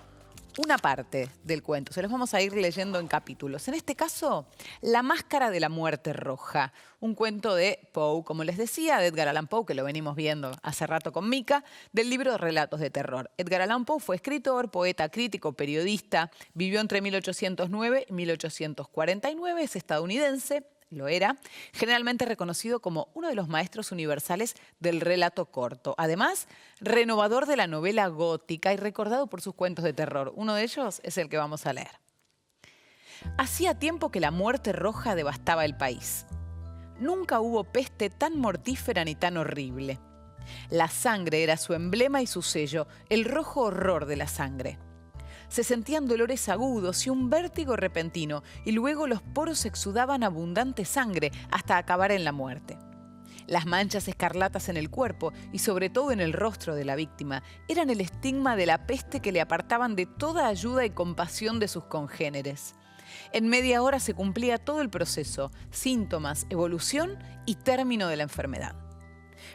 una parte del cuento. Se los vamos a ir leyendo en capítulos. En este caso, La máscara de la muerte roja. Un cuento de Poe, como les decía, de Edgar Allan Poe, que lo venimos viendo hace rato con Mica, del libro de Relatos de Terror. Edgar Allan Poe fue escritor, poeta, crítico, periodista. Vivió entre 1809 y 1849. Es estadounidense. Lo era, generalmente reconocido como uno de los maestros universales del relato corto. Además, renovador de la novela gótica y recordado por sus cuentos de terror. Uno de ellos es el que vamos a leer. Hacía tiempo que la muerte roja devastaba el país. Nunca hubo peste tan mortífera ni tan horrible. La sangre era su emblema y su sello, el rojo horror de la sangre. Se sentían dolores agudos y un vértigo repentino, y luego los poros exudaban abundante sangre hasta acabar en la muerte. Las manchas escarlatas en el cuerpo y sobre todo en el rostro de la víctima eran el estigma de la peste que le apartaban de toda ayuda y compasión de sus congéneres. En media hora se cumplía todo el proceso, síntomas, evolución y término de la enfermedad.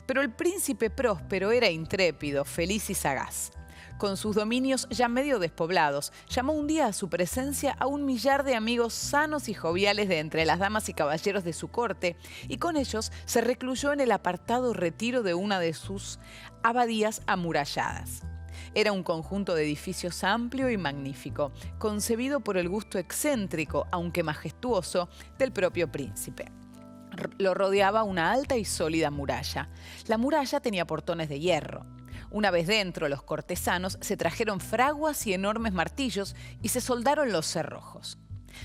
Pero el príncipe próspero era intrépido, feliz y sagaz. Con sus dominios ya medio despoblados, llamó un día a su presencia a 1 millar de amigos sanos y joviales de entre las damas y caballeros de su corte, y con ellos se recluyó en el apartado retiro de una de sus abadías amuralladas. Era un conjunto de edificios amplio y magnífico, concebido por el gusto excéntrico, aunque majestuoso, del propio príncipe. Lo rodeaba una alta y sólida muralla. La muralla tenía portones de hierro. Una vez dentro, los cortesanos se trajeron fraguas y enormes martillos y se soldaron los cerrojos.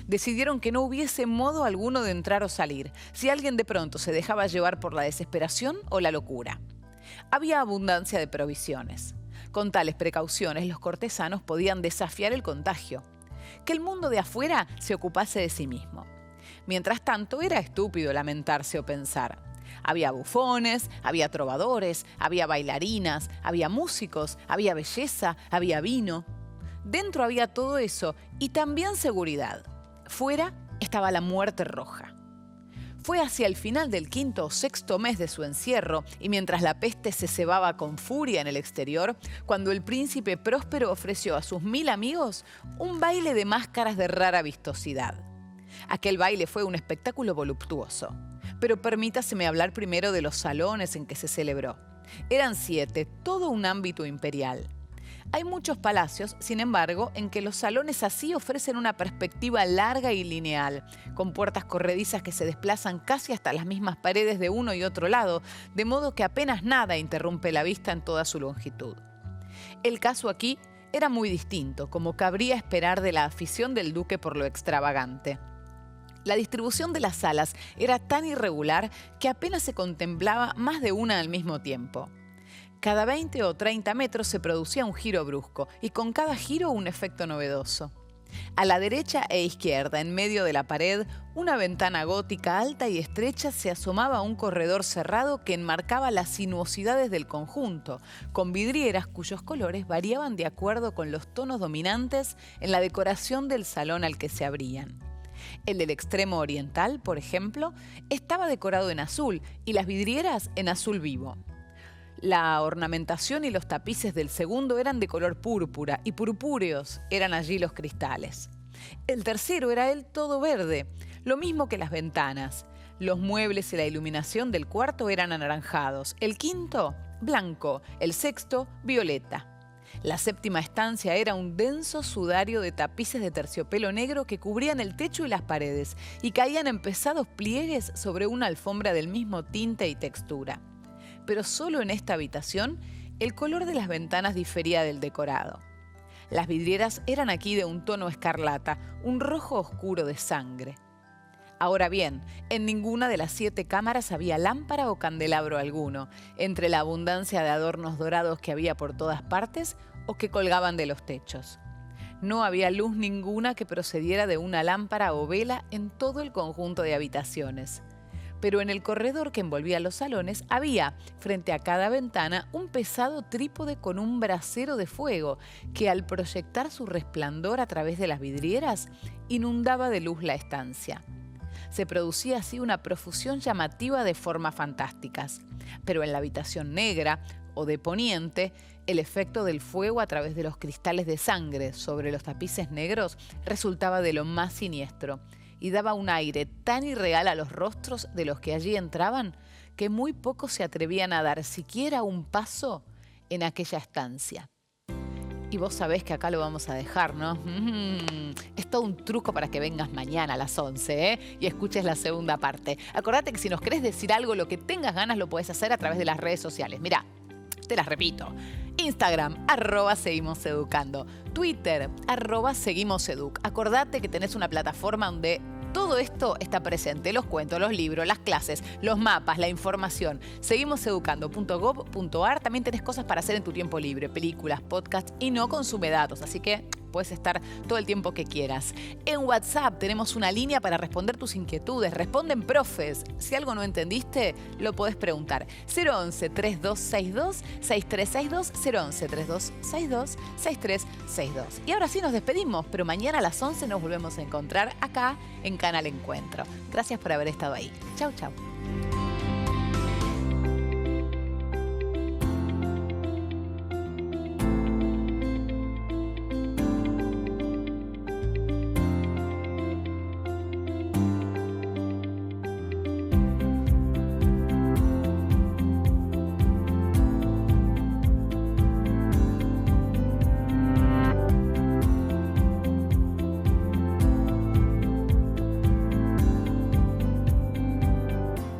Decidieron que no hubiese modo alguno de entrar o salir, si alguien de pronto se dejaba llevar por la desesperación o la locura. Había abundancia de provisiones. Con tales precauciones, los cortesanos podían desafiar el contagio. Que el mundo de afuera se ocupase de sí mismo. Mientras tanto, era estúpido lamentarse o pensar. Había bufones, había trovadores, había bailarinas, había músicos, había belleza, había vino. Dentro había todo eso y también seguridad. Fuera estaba la muerte roja. Fue hacia el final del 5º o 6º mes de su encierro, y mientras la peste se cebaba con furia en el exterior, cuando el príncipe próspero ofreció a sus 1000 amigos un baile de máscaras de rara vistosidad. Aquel baile fue un espectáculo voluptuoso. Pero permítaseme hablar primero de los salones en que se celebró. Eran 7, todo un ámbito imperial. Hay muchos palacios, sin embargo, en que los salones así ofrecen una perspectiva larga y lineal, con puertas corredizas que se desplazan casi hasta las mismas paredes de uno y otro lado, de modo que apenas nada interrumpe la vista en toda su longitud. El caso aquí era muy distinto, como cabría esperar de la afición del duque por lo extravagante. La distribución de las salas era tan irregular que apenas se contemplaba más de una al mismo tiempo. Cada 20 o 30 metros se producía un giro brusco y con cada giro un efecto novedoso. A la derecha e izquierda, en medio de la pared, una ventana gótica alta y estrecha se asomaba a un corredor cerrado que enmarcaba las sinuosidades del conjunto, con vidrieras cuyos colores variaban de acuerdo con los tonos dominantes en la decoración del salón al que se abrían. El del extremo oriental, por ejemplo, estaba decorado en azul y las vidrieras en azul vivo. La ornamentación y los tapices del segundo eran de color púrpura y purpúreos eran allí los cristales. El tercero era el todo verde, lo mismo que las ventanas. Los muebles y la iluminación del cuarto eran anaranjados, el quinto blanco, el sexto violeta. La séptima estancia era un denso sudario de tapices de terciopelo negro que cubrían el techo y las paredes y caían en pesados pliegues sobre una alfombra del mismo tinte y textura. Pero solo en esta habitación el color de las ventanas difería del decorado. Las vidrieras eran aquí de un tono escarlata, un rojo oscuro de sangre. Ahora bien, en ninguna de las 7 cámaras había lámpara o candelabro alguno, entre la abundancia de adornos dorados que había por todas partes o que colgaban de los techos. No había luz ninguna que procediera de una lámpara o vela en todo el conjunto de habitaciones. Pero en el corredor que envolvía los salones había, frente a cada ventana, un pesado trípode con un brasero de fuego que, al proyectar su resplandor a través de las vidrieras, inundaba de luz la estancia. Se producía así una profusión llamativa de formas fantásticas. Pero en la habitación negra o de poniente, el efecto del fuego a través de los cristales de sangre sobre los tapices negros resultaba de lo más siniestro y daba un aire tan irreal a los rostros de los que allí entraban que muy pocos se atrevían a dar siquiera un paso en aquella estancia. Y vos sabés que acá lo vamos a dejar, ¿no? Es todo un truco para que vengas mañana a las 11, y escuches la segunda parte. Acordate que si nos querés decir algo, lo que tengas ganas, lo podés hacer a través de las redes sociales. Mirá, te las repito. Instagram, @seguimoseducando. Twitter, @seguimoseduc. Acordate que tenés una plataforma donde todo esto está presente. Los cuentos, los libros, las clases, los mapas, la información. Seguimoseducando.gov.ar. También tenés cosas para hacer en tu tiempo libre. Películas, podcasts y no consume datos. Así que puedes estar todo el tiempo que quieras. En WhatsApp tenemos una línea para responder tus inquietudes. Responden profes. Si algo no entendiste, lo podés preguntar. 011-3262-6362. 011-3262-6362. Y ahora sí nos despedimos, pero mañana a las 11 nos volvemos a encontrar acá en Canal Encuentro. Gracias por haber estado ahí. Chau, chau.